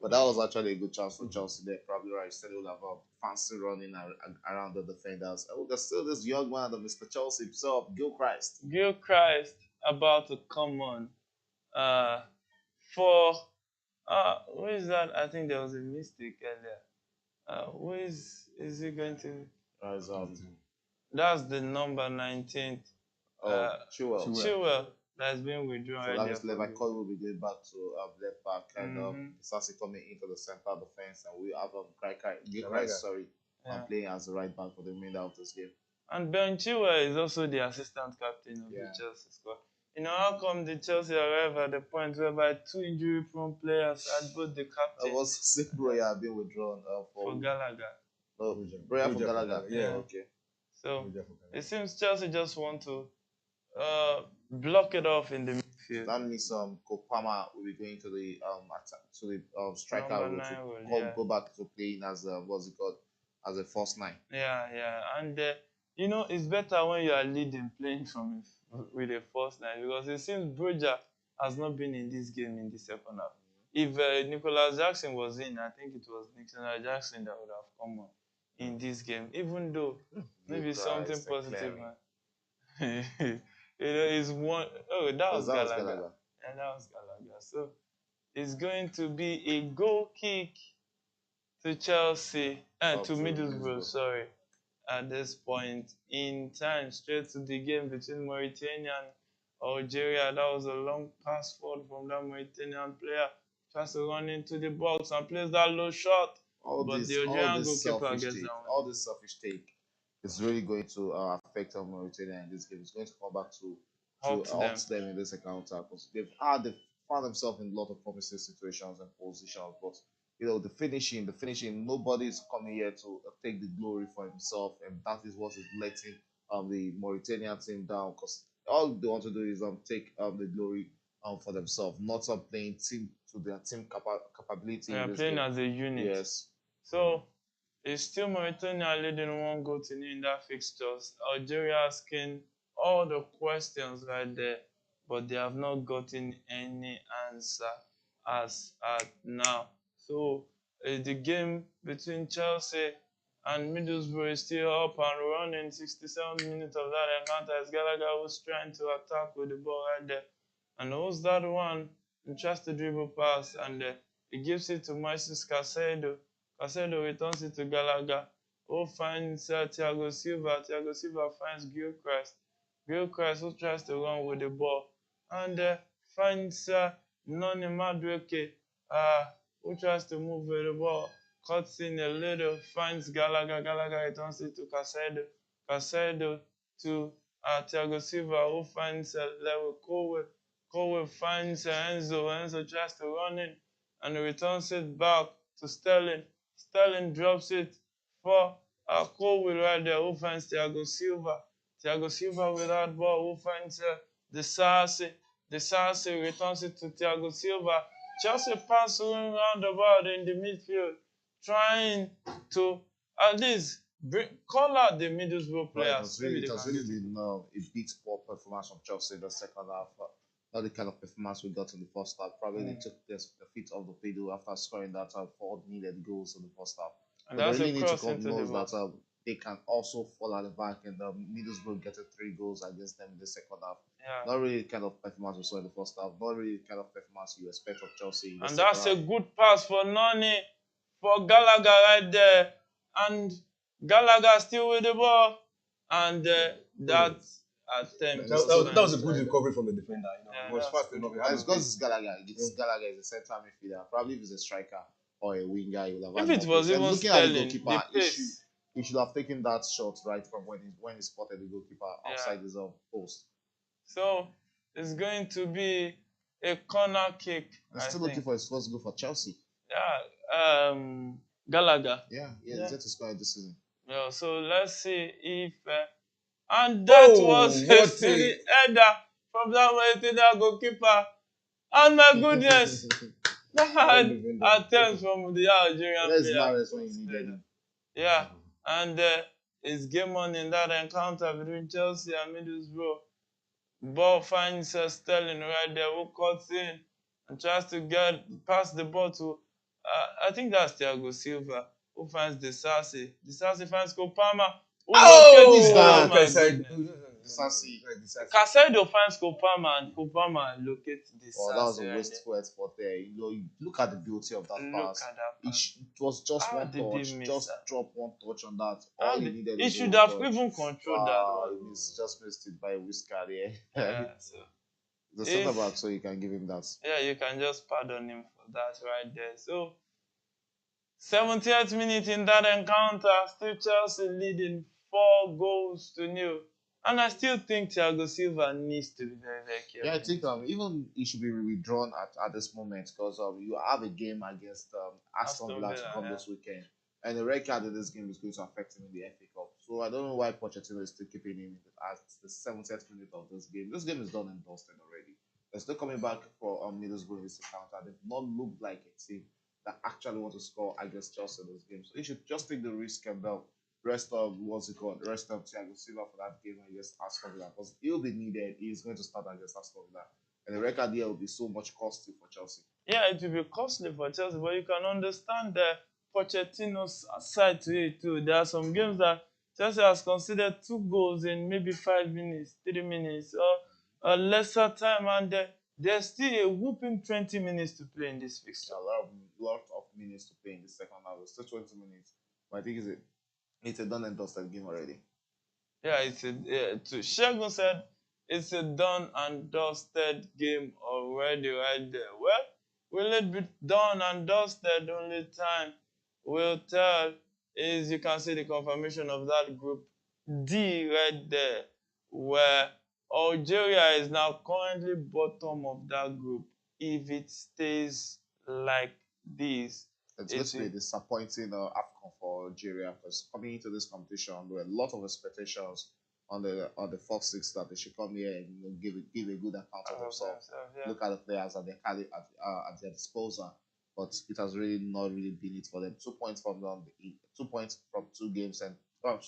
But that was actually a good chance for Chelsea there. Probably right. Sterling will have a fancy running around the defenders. Oh, there's still this young man, Mr. Chelsea himself, Gilchrist. Gilchrist about to come on. Who is that? I think there was a mistake earlier. Who is he going to? That's the number 19th. Chilwell that's been withdrawn. So that is Levi Cole will be going back to left back, and Sassi coming into the center defense, and we have Gilchrist, playing as the right back for the remainder of this game. And Ben Chilwell is also the assistant captain of the Chelsea squad. How come the Chelsea arrived at the point whereby 2 injury-prone players had both the captain? That was Broya being withdrawn for Gallagher. Oh, Broya for Gallagher. Yeah, okay. So it seems Chelsea just want to block it off in the midfield. That means Kopama will be going to the striker role go back to playing as as a false 9. Yeah, and it's better when you are leading playing with a false 9, because it seems Broja has not been in this game in the second half. If Nicolas Jackson was in, I think it was Nicolas Jackson that would have come on in this game, even though maybe something positive. It's one. Oh, that was Gallagher. And that was Gallagher. So it's going to be a goal kick to Chelsea and to Middlesbrough. Sorry, at this point in time, straight to the game between Mauritania and Algeria. That was a long pass forward from that Mauritanian player. Tries to run into the box and plays that low shot. But the Algerian goalkeeper gets that one. All this selfish take is really going to affect Mauritania in this game. It's going to come back to haunt them in this encounter, because they've found themselves in a lot of promising situations and positions. But the finishing, nobody's coming here to take the glory for himself, and that is what is letting the Mauritanian team down, because all they want to do is take the glory for themselves, not playing team to their team capability. They are playing as a unit. Yes. So it's still Mauritania leading 1-0 in that fixtures. Algeria asking all the questions right there, but they have not gotten any answer as at now. So the game between Chelsea and Middlesbrough is still up and running. 67 minutes of that encounter as Gallagher was trying to attack with the ball right there. And who's that one who tries to dribble pass and he gives it to Moises Caicedo. Caicedo returns it to Gallagher, who finds Thiago Silva. Thiago Silva finds Gilchrist. Gilchrist who tries to run with the ball and finds Noni Madueke, who tries to move with the ball. Cuts in a little, finds Gallagher. Gallagher returns it to Caicedo. Caicedo to Thiago Silva, who finds Lewis Cole. Cole finds Enzo. Enzo tries to run in and returns it back to Sterling. Sterling drops it for Cole right there, who finds Thiago Silva. Thiago Silva with that ball, who finds the Sarsi. The Sarsi returns it to Thiago Silva. Chelsea pass around about in the midfield, trying to at least call out the Middlesbrough Right, players. Maybe it they has can really get it. been a bit poor performance from Chelsea in the second half. Not the kind of performance we got in the first half. Probably they took the feet off the pedal after scoring that four needed goals in the first half. And So they that's a really need to cross come into the knows that box. they can also fall at the back, and Middlesbrough getting 3 goals against them in the second half. Yeah. Not really the kind of performance we saw in the first half. Not really the kind of performance you expect of Chelsea in the And second that's a half. good pass for Nani, for Gallagher right there. And Gallagher still with the ball. And that attempt That, was that, was, that was a fine. good recovery from the defender. Yeah, It was that's fast good. enough. He And had it's no because pace. it's Gallagher. Gallagher is a centre midfielder. Probably if he's a striker or a winger, he would have If had it more was pace. And even looking at the Sterling, goalkeeper, the pace. he should have taken that shot right from when he spotted the goalkeeper outside his own post. So it's going to be a corner kick. And I still think. looking for his first goal for Chelsea. Yeah. Gallagher. Yeah, Yeah. he's yet to score this season. Yeah. So let's see if. And that was a what silly header from that goalkeeper. And my goodness, that attempt from the Algerian Where's player. Mahrez when you needed him? Yeah, and it's game on in that encounter between Chelsea and Middlesbrough. Ball finds Sterling right there, who cuts in and tries to get past the ball to, I think that's Thiago Silva, who finds the Sarsi. The Sarsi finds Kopama, who locates, that? my Side. goodness. Disasi. Casado finds Kopama and Kopama locates the Oh, that was Sarsi a right wasteful effort there. You look at the beauty of that there. Look pass. at that pass. It was just How one did he touch. miss Just that? drop one touch on that. All he needed He was should one have touch. even controlled that Wow, one. just missed it by a whisker there. Yeah, so The centre back, so you can give him that. yeah, you can just pardon him for that right there. So 70th minute in that encounter, still Chelsea leading 4 goals to 0. And I still think Thiago Silva needs to be very, very careful. Yeah, I think even he should be withdrawn at this moment because you have a game against Aston Villa to come this weekend, and the red card in this game is going to affect him in the FA Cup. So I don't know why Pochettino is still keeping him at the 70th minute of this game. This game is done and dusted already. They're still coming back for Middlesbrough in this encounter. They've not looked like a team that actually want to score against Chelsea in this game. So he should just take the risk and rest of rest of Thiago Silva for that game against Aston Villa because he'll be needed. He's going to start against Aston Villa, and the record here will be so much costly for Chelsea. Yeah, it will be costly for Chelsea, but you can understand the Pochettino's side to it too. There are some games that Chelsea has considered 2 goals in maybe 5 minutes, 3 minutes, or a lesser time, and there's still a whooping 20 minutes to play in this fixture. A lot of minutes to play in the second half. It's still 20 minutes, but I think it's a done and dusted game already. Yeah, Shegun said it's a done and dusted game already right there. Well, will it be done and dusted? Only time will tell. Is you can see the confirmation of that group D right there, where Algeria is now currently bottom of that group. If it stays like this, It's going to be a disappointing AFCON for Algeria because coming into this competition, there were a lot of expectations on the 4-6 that they should come here and give a good account of themselves. Yeah. Look at the players at their disposal, but it has really not really been it for them. 2 points from 2 games and from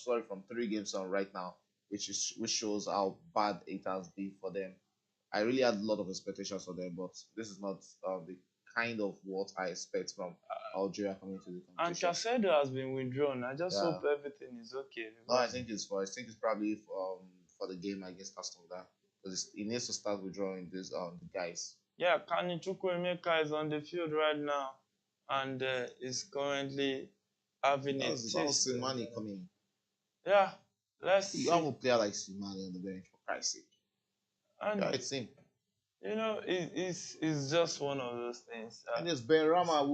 3 games on right now, which shows how bad it has been for them. I really had a lot of expectations for them, but this is not the kind of what I expect from Algeria coming to the And competition. Caicedo has been withdrawn. I just hope everything is okay. No, I think it's probably for the game against Aston Villa because he needs to start withdrawing these the guys. Yeah, Kani Chukwuemeka is on the field right now and is currently having a That was taste. Simani coming. Yeah, let's You see. have a player like Simani on the bench for Christ's sake. And Yeah, it's him. it's just one of those things. And this Berama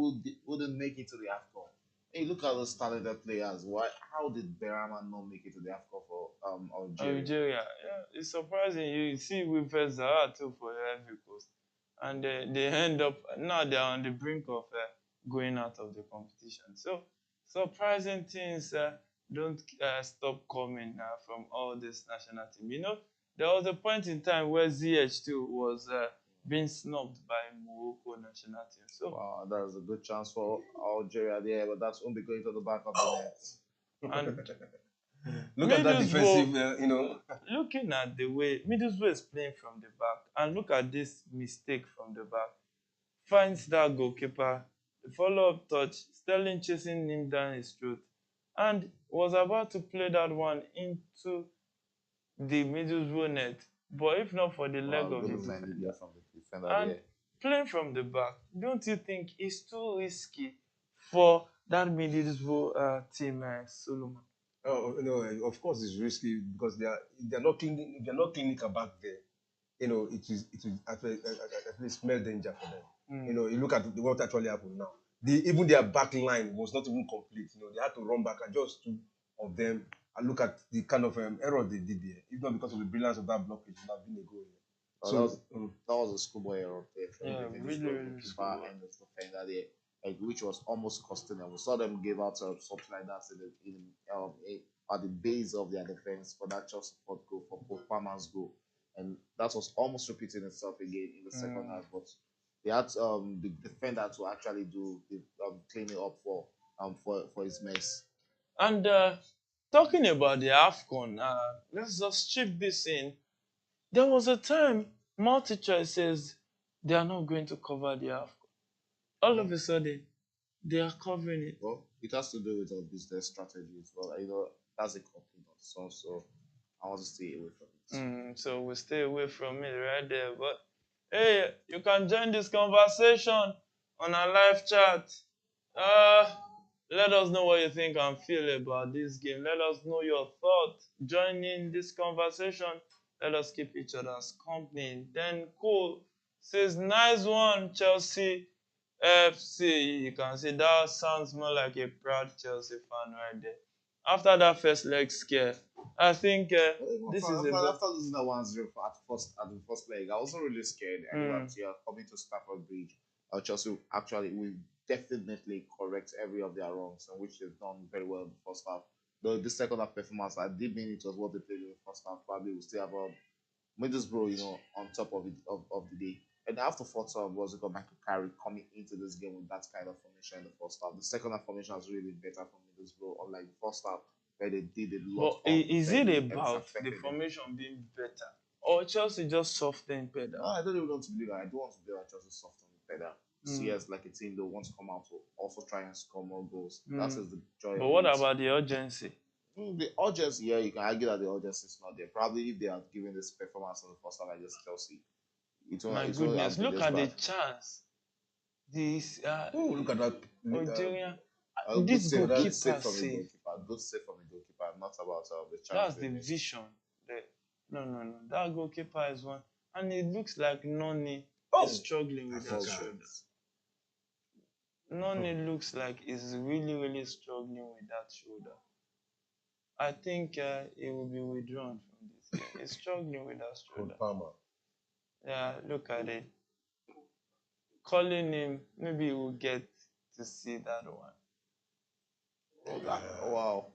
wouldn't make it to the AFCON. Hey, look at those talented players. Why? How did Berama not make it to the AFCON for Algeria? Algeria, yeah, it's surprising. You see, with Zaha too for Ivory Coast, and they end up now they're on the brink of going out of the competition. So surprising things don't stop coming from all this national team. There was a point in time where ZH2 was being snubbed by Morocco national team. So Wow, that was a good chance for Algeria there, but that's only going to the back of the net. and Look at that defensive, Middlesbrough, looking at the way Middlesbrough is playing from the back, and look at this mistake from the back. Finds that goalkeeper, the follow-up touch, Sterling chasing him down his throat, and was about to play that one into the Middlesbrough net. But if not for the leg Wow, of the good defender, movement there from the defender and there. playing from the back, don't you think it's too risky for that Middlesbrough team, Solomon? Oh no, of course it's risky because they're not cleaning. If they're not clinical back there, it will actually smell danger for them. You look at what actually happened now. Even their back line was not even complete. They had to run back and just two of them and look at the kind of error they did there. If not because of the brilliance of that blockage, it would have been a goal. Oh, So that was a schoolboy error there from Yeah, the really, Middlesbrough really goalkeeper schoolboy. and the defender there, like, which was almost costing them. We saw them give out something like that at the base of their defense for that just support goal for Paul Palmer's goal, and that was almost repeating itself again in the second half. But they had the defender to actually do the cleaning up for his mess. And talking about the AFCON, let's just chip this in. There was a time MultiChoice says they are not going to cover the AFCON. All of a sudden, they are covering it. Well, it has to do with our business strategies. Well, that's a company so I want to stay away from it. So we stay away from it right there. But hey, you can join this conversation on our live chat. Let us know what you think and feel about this game. Let us know your thoughts. Join in this conversation. Let us keep each other's company. Then Cool says, nice one, Chelsea FC. You can see that sounds more like a proud Chelsea fan right there. After that first leg scare, I think this is after losing that 1-0 at the first leg, I wasn't really scared. I knew that coming to Stamford Bridge, Chelsea actually will definitely correct every of their wrongs, and which they've done very well in the first half. Though the second half performance, I did mean it was what they played in the first half. Probably we still have Middlesbrough, on top of it of the day. And after fourth half, was got Michael Carey coming into this game with that kind of formation in the first half. The second half formation was really better for Middlesbrough, unlike the first half where they did a lot. But is it about the formation being better, or Chelsea just softened better? No, I don't even want to believe that. I don't want to believe that Chelsea softened better. See us like a team that wants to come out to also try and score more goals. That is the joy. But what about the urgency? The urgency, yeah, you can argue that the urgency is not there. Probably if they are giving this performance in the first half against Chelsea, my goodness, look at the chance. This look at that. Algeria. This goalkeeper save from the goalkeeper. Good save from the goalkeeper. Not about the chance. That's the vision. No. That goalkeeper is one, and it looks like Noni is struggling with that shoulder. Noni looks like he's really, really struggling with that shoulder. I think he will be withdrawn from this game. He's struggling with that shoulder. Yeah, look at it. Calling him, maybe he will get to see that one. Wow.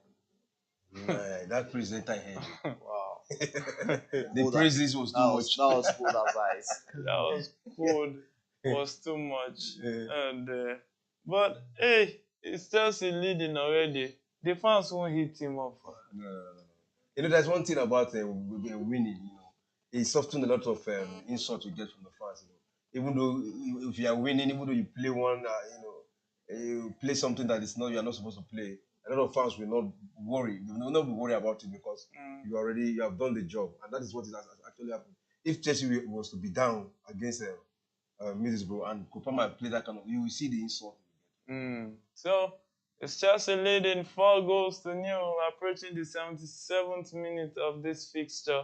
Man, that presenter head. Wow. The praises was too much. That was cold as ice. That was cold. Was too much. And but hey, it's Chelsea leading already. The fans won't hit him up. No. There's one thing about winning. It softens a lot of insult you get from the fans. Even though if you are winning, even though you play one, you play something that is not, you are not supposed to play. A lot of fans will not worry. They will not be worried about it because you have done the job, and that is what has actually happened. if Chelsea was to be down against Middlesbrough and Kopama play that kind of, you will see the insult. So it's Chelsea leading 4 goals to 0, approaching the 77th minute of this fixture.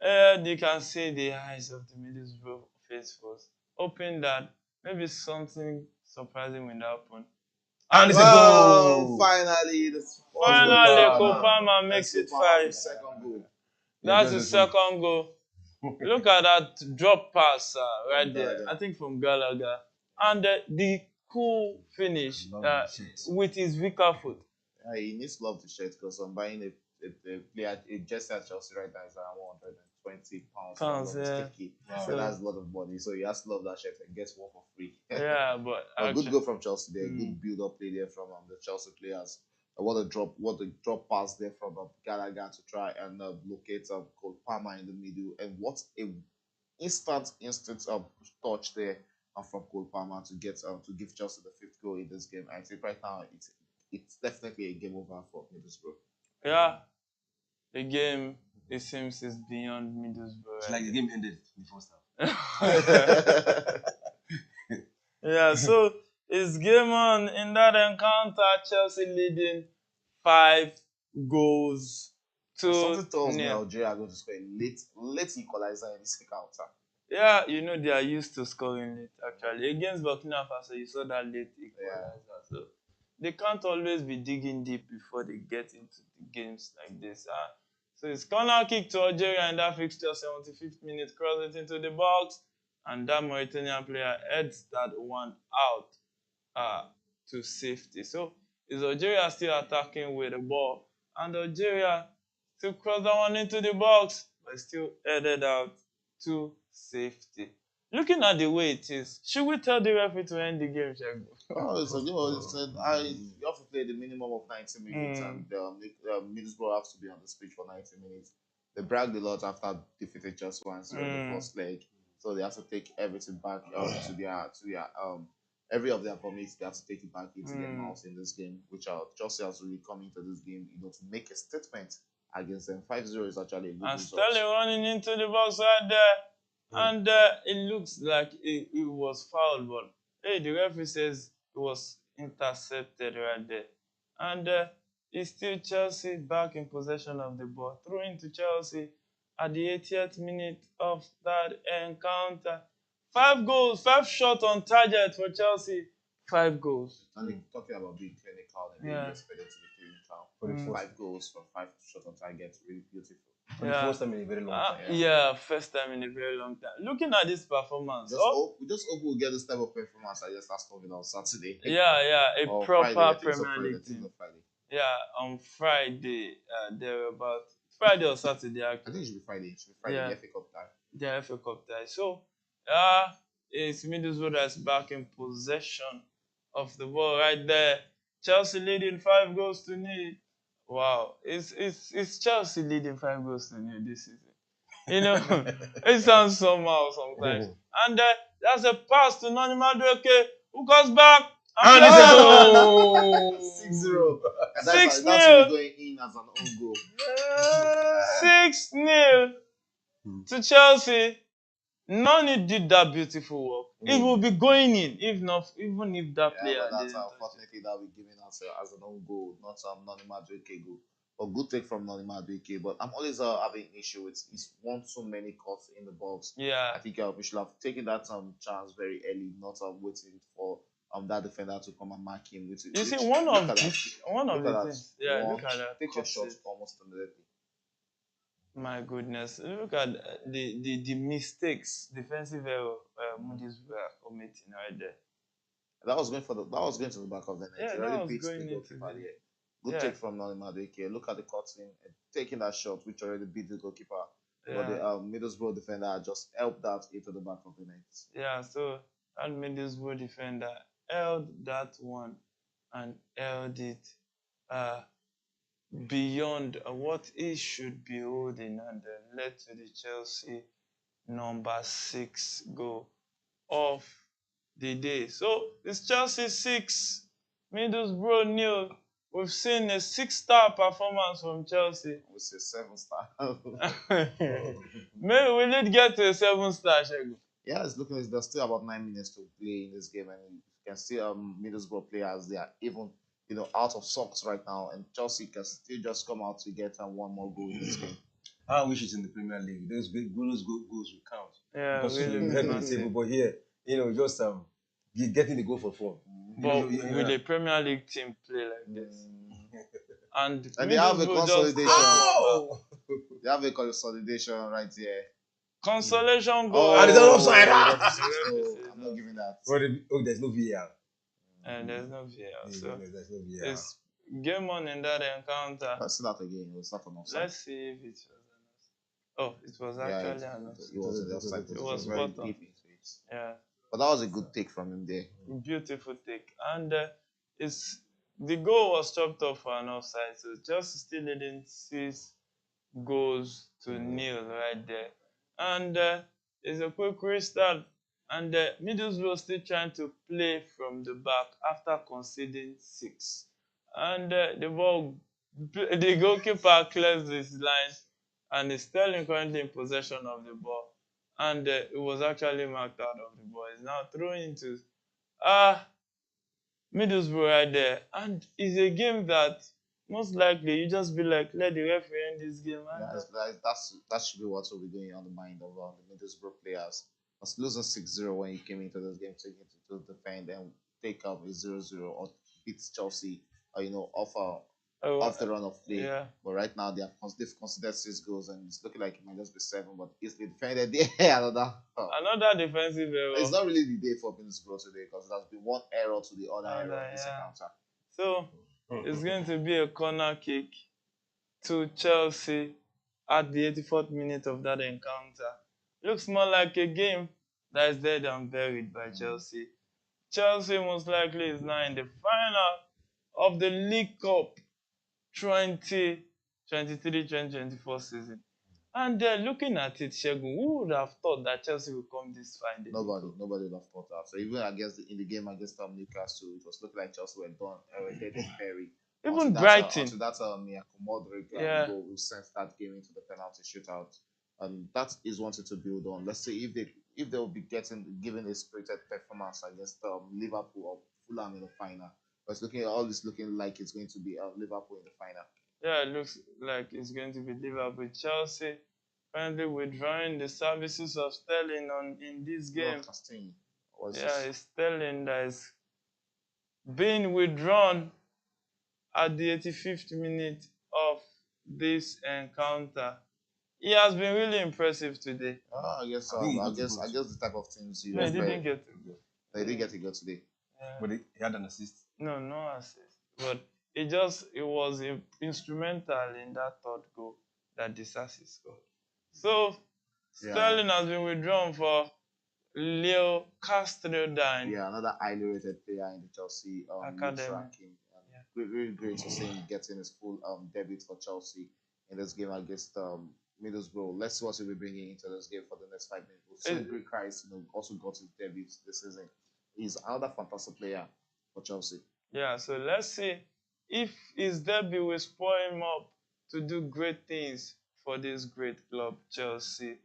And you can see the eyes of the Middlesbrough faithfuls, hoping that maybe something surprising will happen. And it's a Well, goal. finally, the first Finally, goal. Kopama makes it 5. Second goal. That's Yeah, the just the second goal. Look at that drop pass right From there. Gallagher. I think from Gallagher. And the cool finish Love the shit. with his weaker foot. Yeah, he needs to love the shirt because I'm buying a player, a jersey at Chelsea right now is around 120 pounds. Pounds, yeah. Wow. So that's a lot of money. So he has to love that shirt and gets one for free. Yeah, but A good actually, goal from Chelsea there. Good build up play there from the Chelsea players. What a drop pass there from Gallagher to try and locate Cole Palmer in the middle. And what a instant touch there from Cole Palmer to get to give Chelsea the 5th goal in this game. I think right now it's definitely a game over for Middlesbrough. yeah, the game, it seems, is beyond Middlesbrough. It's Right? like the game ended in the first half. Yeah, so it's game on. In that encounter, Chelsea leading 5 goals to Something tells me 0. Algeria are going to score a late equalizer in this encounter. Yeah, you know they are used to scoring late. Actually, against Burkina Faso, you saw that late equalizer. So they can't always be digging deep before they get into the games like this. So it's corner kick to Algeria in that fixture, 75th minute, cross it into the box, and that Mauritanian player heads that one out to safety. So is Algeria still attacking with the ball, and Algeria still cross that one into the box, but still headed out to safety. Looking at the way it is, should we tell the referee to end the game, Shegu? Oh, so you have to play the minimum of 90 minutes, and Middlesbrough have to be on the pitch for 90 minutes. They bragged a lot after defeating Chelsea 1-0 in the first leg, so they have to take everything back to their every of their vomits. They have to take it back into their mouths in this game, which Chelsea has really come into this game, to make a statement against them. 5-0 is actually a good And result. Sterling running into the box right there. And it looks like it was fouled, but hey, the referee says it was intercepted right there. And it's still Chelsea back in possession of the ball. Throw into Chelsea at the 80th minute of that encounter. 5 goals, 5 shots on target for Chelsea. 5 goals. And they're talking about being clinical, and they expected to be clinical. For the first, 5 goals from 5 shots on target, really beautiful. for the first time in a very long time. Yeah, first time in a very long time. Looking at this performance, We just hope we'll get this type of performance against Aston Villa on Saturday. a Or proper Friday, I think Premier Friday, League team. Friday. Yeah, on Friday, they're about Friday or Saturday I actually. think it should be Friday. It should be Friday, Yeah. the FA Cup time. The FA Cup tie. So, it's Middlesbrough that's back in possession of the ball right there. Chelsea leading 5 goals to 0. Wow, it's Chelsea leading 5 goals to 0 this season. It sounds somehow sometimes. And that's a pass to Nani Madueke, who comes back And plays it's a it goal! 6-0. And 6-0. that's really going in as an own goal. 6-0 to Chelsea. Nani did that beautiful work. It will be going in even if that player But that's didn't touch it. unfortunately that we're giving as an own goal, not some Noni Madueke goal. A good take from Noni Madueke, but I'm always having an issue with he's won so many cuts in the box. Yeah. I think we should have taken that chance very early, not waiting for that defender to come and mark him. You see, one of the things. Yeah, look at that. Take your shots almost immediately. My goodness, look at the mistakes, defensive error Moody's were committing right there. That was going to the back of the net. Yeah, It that already was beats going the into goalkeeper the- there. Good take from Noni Madueke. Look at the cutting and taking that shot, which already beat the goalkeeper. But the Middlesbrough defender just helped that into the back of the net. Yeah, so that Middlesbrough defender held that one and held it beyond what he should be holding, and led to the Chelsea number 6 goal of the day. So it's Chelsea 6, Middlesbrough 0. we've seen a 6-star performance from Chelsea. We say 7-star. Maybe we did get to a 7-star, Shegu. Yeah, it's looking. There's still about 9 minutes to play in this game, and you can see Middlesbrough players, they are even out of sorts right now, and Chelsea can still just come out to get one more goal in this game. I wish it's in the Premier League. Those big goals will count. Yeah, Because really, we head on the table, but here, just getting the goal for fun. But will the Premier League team play like this? And they have a consolidation. They have a consolidation right here. Consolation goal. And it's an offside. I'm not giving that. There's no VAR. And there's no VAR. So there's no VAR. it's game on in that encounter. Let's see that again. It's not an offside. Let's see if it was an offside. Oh, it was actually an offside. It was an offside. It was very spot on. deep into it. Yeah. But that was a good take from him there. Beautiful take. And the goal was chopped off for an offside. So Chelsea still leading 6 goals to nil right there. And it's a quick restart. And Middlesbrough still trying to play from the back after conceding 6. And the goalkeeper clears his line, and is Sterling currently in possession of the ball. And it was actually marked out of the ball. It's now thrown into Middlesbrough right there. And it's a game that most likely you just be like, let the referee end this game. That should be what will be going on the mind of the Middlesbrough players. Was losing 6-0 when you came into this game, taking to defend and take up a 0-0 or beat Chelsea, off the run of play. Yeah. But right now they've considered 6 goals, and it's looking like it might just be 7, but easily defended. Yeah, another defensive error. It's not really the day for Middlesbrough today, because there's been one error to the other error in this encounter. So it's going to be a corner kick to Chelsea at the 84th minute of that encounter. Looks more like a game that is dead and buried by Chelsea. Chelsea most likely is now in the final of the League Cup 2023-2024 season. And looking at it, Shegun, who would have thought that Chelsea would come this far? Nobody would have thought that. So even in the game against Newcastle, it was looking like Chelsea were done. Dead and buried. Even Brighton. After that, Modric goal, we sent that game into the penalty shootout. And that is wanted to build on. Let's see if they will be given a spirited performance against Liverpool or Fulham in the final. But it's looking like it's going to be Liverpool in the final. Yeah, it looks like it's going to be Liverpool. Chelsea currently withdrawing the services of Sterling in this game. It's Sterling that is being withdrawn at the 85th minute of this encounter. He has been really impressive today. I guess the type of things you expect. He didn't get to go. He didn't get to go today. But he had an assist. No assist. But it was instrumental in that third goal that this assist scored. So Sterling has been withdrawn for Leo Castrodine. Yeah, another highly rated player in the Chelsea academy. Really great to see him getting his full debut for Chelsea in this game against Middlesbrough. Let's see what he'll be bringing into this game for the next 5 minutes. So Greek Christ, also got his debut this season. He's another fantastic player for Chelsea. Yeah, so let's see if his debut will spur him up to do great things for this great club, Chelsea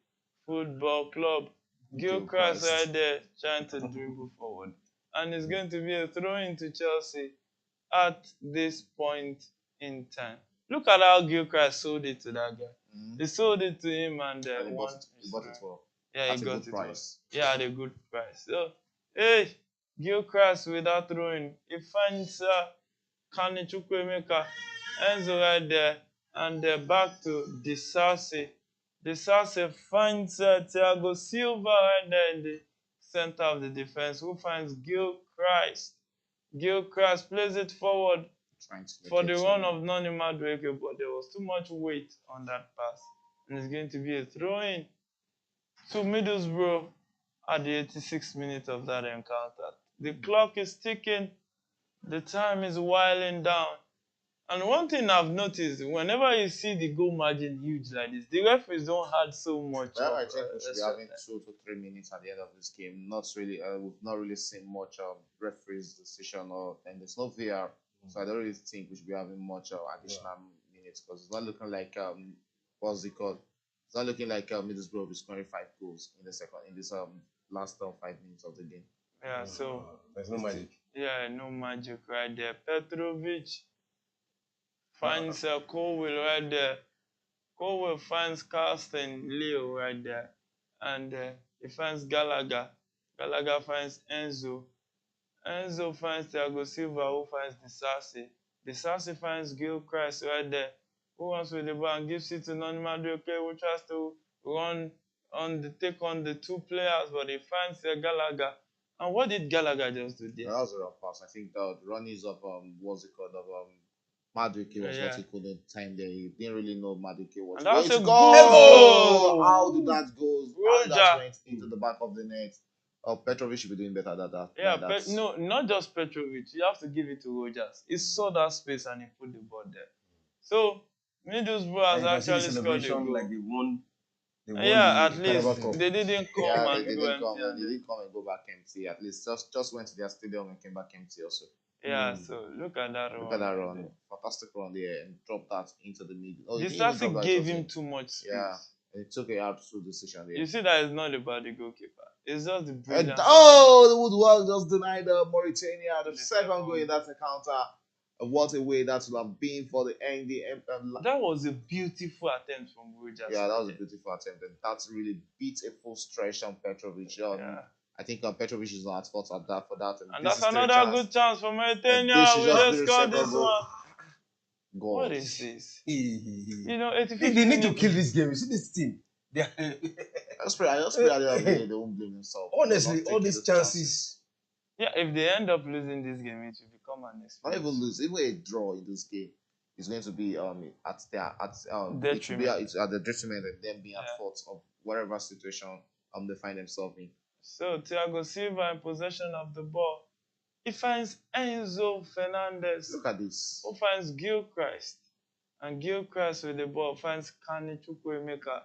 Football Club. Gilchrist right there trying to dribble forward. And it's going to be a throw-in to Chelsea at this point in time. Look at how Gilchrist sold it to that guy. He sold it to him and he bought it well. Yeah, he got it well. Yeah, at a good price. So, hey, Gilchrist with that throwing. He finds Kani Chukwuemeka, Enzo right there, and back to Disasi. Disasi finds Thiago Silva right there in the center of the defense, who finds Gilchrist. Gilchrist plays it forward for the run of Noni Madueke, but there was too much weight on that pass. And it's going to be a throw-in to Middlesbrough at the 86th minute of that encounter. The clock is ticking. The time is winding down. And one thing I've noticed, whenever you see the goal margin huge like this, the referees don't add so much. Well, I think we should be having 2 to 3 minutes at the end of this game. Not really, we've not really seen much referees decision, and there's no VAR So I don't really think we should be having much additional minutes because it's not looking like what's it called? It's not looking like Middlesbrough will be scoring 5 goals in the second in this last 5 minutes of the game. Yeah, so There's no magic. yeah, no magic right there. Petrovic finds Colwell right there. Colwell finds Carsten Leo right there. And he finds Gallagher. Gallagher finds Enzo. Enzo finds Thiago Silva, who finds Disasi. Disasi finds Gilchrist right there, who runs with the ball and gives it to Nonimaduke, who tries to run on the take on the two players, but he finds Gallagher. And what did Gallagher just do there? That was a rough pass. I think the runnings of what's it called of Madueke was what he couldn't time there. He didn't really know Madueke was And that's going a to good go. goal. How did that go? How did that Roger. went into the back of the net? Petrovic should be doing better than that. Yeah, like that. no, not just Petrovic. You have to give it to Rogers. He saw that space and he put the ball there. So Middlesbrough has actually scored a goal. Like they won Yeah, at the least Carabao Cup. they didn't come Yeah, and they go didn't come. empty. They didn't come and go back empty. At least just went to their stadium and came back empty. Also, Yeah, so look at that run. look at that run, fantastic run there, and drop that into the middle. Oh, This he didn't even actually drop that, gave it was him him. too much space. Yeah, and it took a hard through decision there. You see that it's not about the goalkeeper. It's just the And brilliance. oh, the woodwork just denied Mauritania the second goal in that encounter. What a way that would have been for the end. That was a beautiful attempt from Rogers. Yeah, that was a beautiful attempt, and that's really beat a full stretch on Petrovic. Yeah. I think Petrovic is not at fault at that for that. And this that's is their another chance. good chance for Mauritania. This We should just be just the scored second this goal. one. Goals. What is this? They 85th need to minute. kill this game. You see this team. They are, I just pray they won't blame themselves. honestly, They're all not these taking the chances. Yeah, if they end up losing this game, it will become an Not experience. even lose, even a draw in this game is going to be at their it should be Detriment. it's at the detriment of them being at Yeah. fault of whatever situation they find themselves in. So Thiago Silva in possession of the ball. He finds Enzo Fernandez, Look at this. who finds Gilchrist. And Gilchrist with the ball finds Kani Chukwuemeka.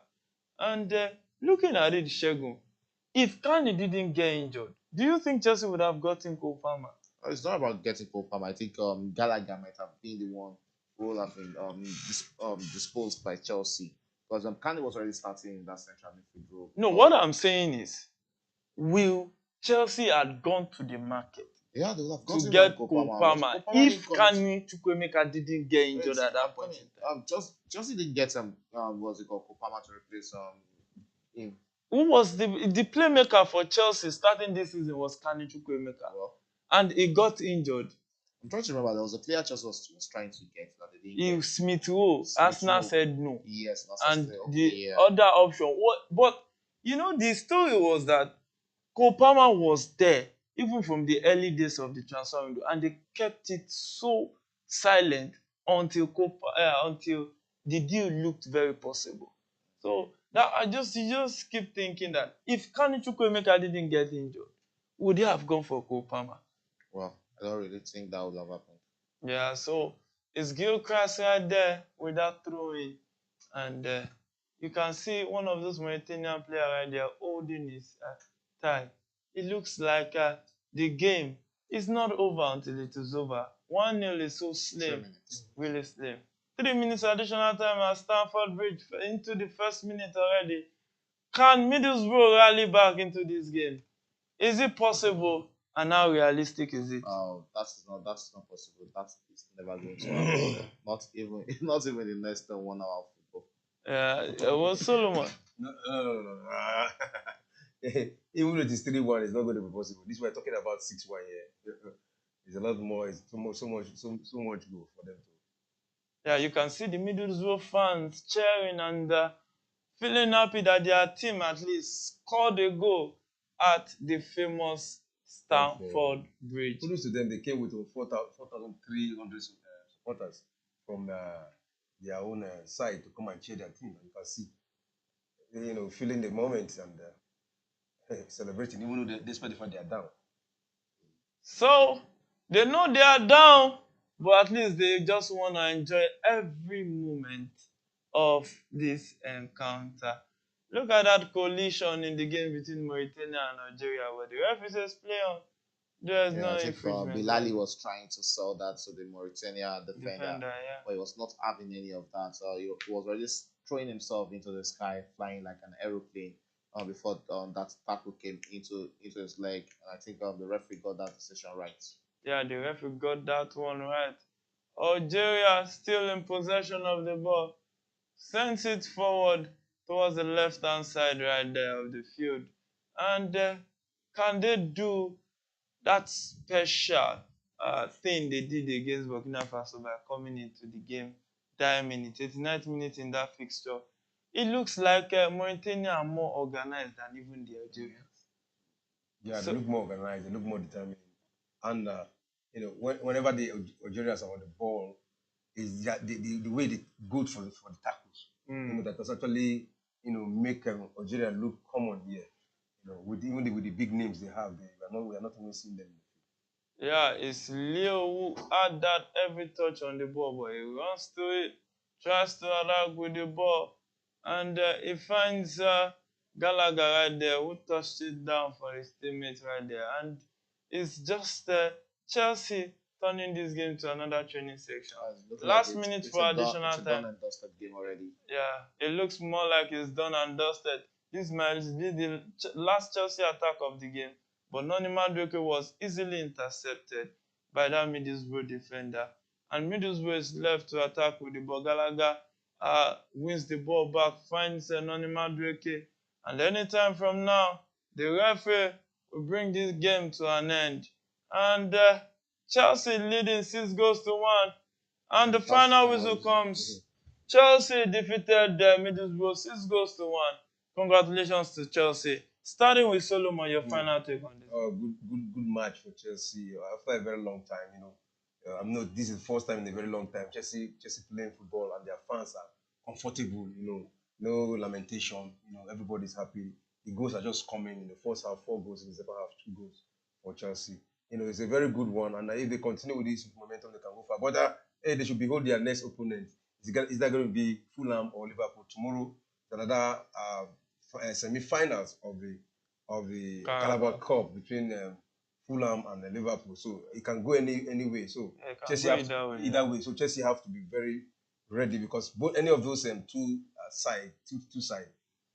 And looking at it, Shegun, if Kani didn't get injured, do you think Chelsea would have gotten Cole Palmer? It's not about getting Cole Palmer. I think Gallagher might have been the one who would have been disposed by Chelsea because Kane was already starting in that central midfield role. No, what I'm saying is, will Chelsea had gone to the market Yeah, they would have to gotten get Cole Cole Palmer if Kani Chukwuemeka didn't get injured at that point in time? Chelsea didn't get what's it called, Cole Palmer to replace him. Who was the playmaker for Chelsea starting this season was Kani Chukwuemeka, Well, and he got injured. I'm trying to remember there was a player Chelsea was trying to get that they didn't get. Smith Rowe. Arsenal Rowe. said no. Yes, And the other option, but the story was that Cole Palmer was there even from the early days of the transfer window, and they kept it so silent until the deal looked very possible. So that you just keep thinking that if Kani Chukwuemeka didn't get injured, would they have gone for Cole Palmer? Well, I don't really think that would have happened. Yeah, so it's Gilchrist right there with that throw in. And you can see one of those Mauritanian players right there holding his tie. It looks like the game is not over until it is over. 1-0 is so slim, really slim. 3 minutes additional time at Stamford Bridge into the first minute already. Can Middlesbrough rally back into this game? Is it possible? And how realistic is it? That's not possible. That is never going to happen. not even in less than 1 hour of football. Yeah, well, Solomon. No. Even if it is 3-1, it's not going to be possible. This we're talking about 6-1 here. It's a lot more. It's so much go for them to. Yeah, you can see the Middlesbrough fans cheering and feeling happy that their team at least scored a goal at the famous Stamford Bridge. Kudos to them, they came with 4,300 supporters from their own side to come and cheer their team. You can see, feeling the moment and celebrating, even though despite the fact they are down. So they know they are down, but at least they just want to enjoy every moment of this encounter. Look at that collision in the game between Mauritania and Nigeria, where the referee says play on. There's Yeah, I no think infringement Bilali on was trying to sell that to the Mauritania defender, defender, yeah. but he was not having any of that. He was already throwing himself into the sky, flying like an aeroplane. Before that tackle came into his leg, and I think the referee got that decision right. Yeah, the referee got that one right. Algeria still in possession of the ball. Sends it forward towards the left hand side right there of the field. And can they do that special thing they did against Burkina Faso by coming into the game that minute, 89th minute in that fixture? It looks like Mauritania are more organized than even the Algerians. Yeah, they So, look more organized. They look more determined. And whenever the Algerians are on the ball, is that the way they go for the tackles. That does actually make Algeria look common here. With with the big names they have, we are not even seeing them. yeah, it's Leo who had that every touch on the ball, but he runs to it, tries to attack with the ball, and he finds Gallagher right there who touched it down for his teammate right there. And it's just Chelsea turning this game to another training section. It's looking like Last minute it's for a additional done time. and dusted game already. Yeah, it looks more like it's done and dusted. This might be the last Chelsea attack of the game, but Noni Madueke was easily intercepted by that Middlesbrough defender. And Middlesbrough is left to attack with the ball. Gallagher wins the ball back, finds Noni Madueke. And anytime from now, the referee will bring this game to an end. And Chelsea leading 6 goals to 1. And the final whistle comes. Chelsea defeated Middlesbrough 6 goals to 1. Congratulations to Chelsea. Starting with Solomon, your final take on this. Good match for Chelsea after a very long time. I'm not. This is the first time in a very long time Chelsea playing football and their fans are comfortable. No lamentation. Everybody's happy. The goals are just coming in the first half, 4 goals in the second half, 2 goals for Chelsea. It's a very good one, and if they continue with this momentum, they can go far. But hey, they should behold their next opponent. Is that going to be Fulham or Liverpool tomorrow? Another semi-finals of the Carabao Cup between Fulham and Liverpool. So it can go any way. So Yeah, Chelsea have either way. So Chelsea have to be very ready because both any of those two sides,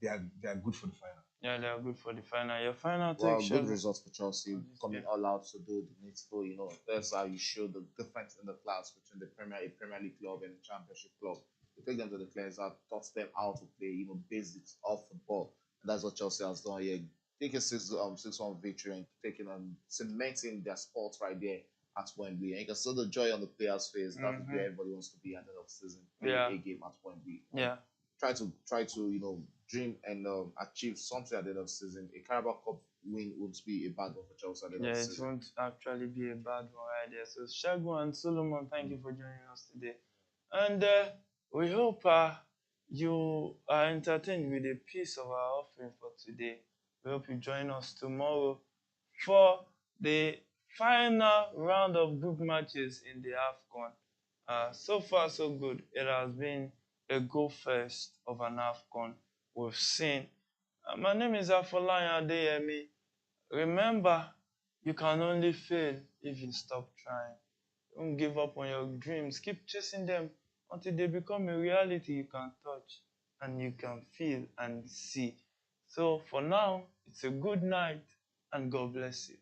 they are good for the final. Yeah, they are good for the final. Your final take, Well, good Sheldon? results for Chelsea coming all out to do the needful. That's how you show the difference in the class between a Premier League club and a Championship club. You take them to the cleanser, taught them how to play, basics of football. And that's what Chelsea has done here. Take a 6-1 victory and taking on cementing their spot right there at Wembley. And you can see the joy on the players' face. That's where everybody wants to be at the end of the season. Play a game at Wembley. Yeah. Try to dream and achieve something at the end of the season. A Carabao Cup win would be a bad one for Chelsea at the end of the season. Yeah, it won't actually be a bad one right there. So Shagun and Solomon, thank you for joining us today. And we hope you are entertained with a piece of our offering for today. We hope you join us tomorrow for the final round of group matches in the AFCON. So far, so good. It has been a go fest of an AFCON we've seen. My name is Afolayan Adeyemi. Remember, you can only fail if you stop trying. Don't give up on your dreams. Keep chasing them until they become a reality you can touch and you can feel and see. So for now, it's a good night and God bless you.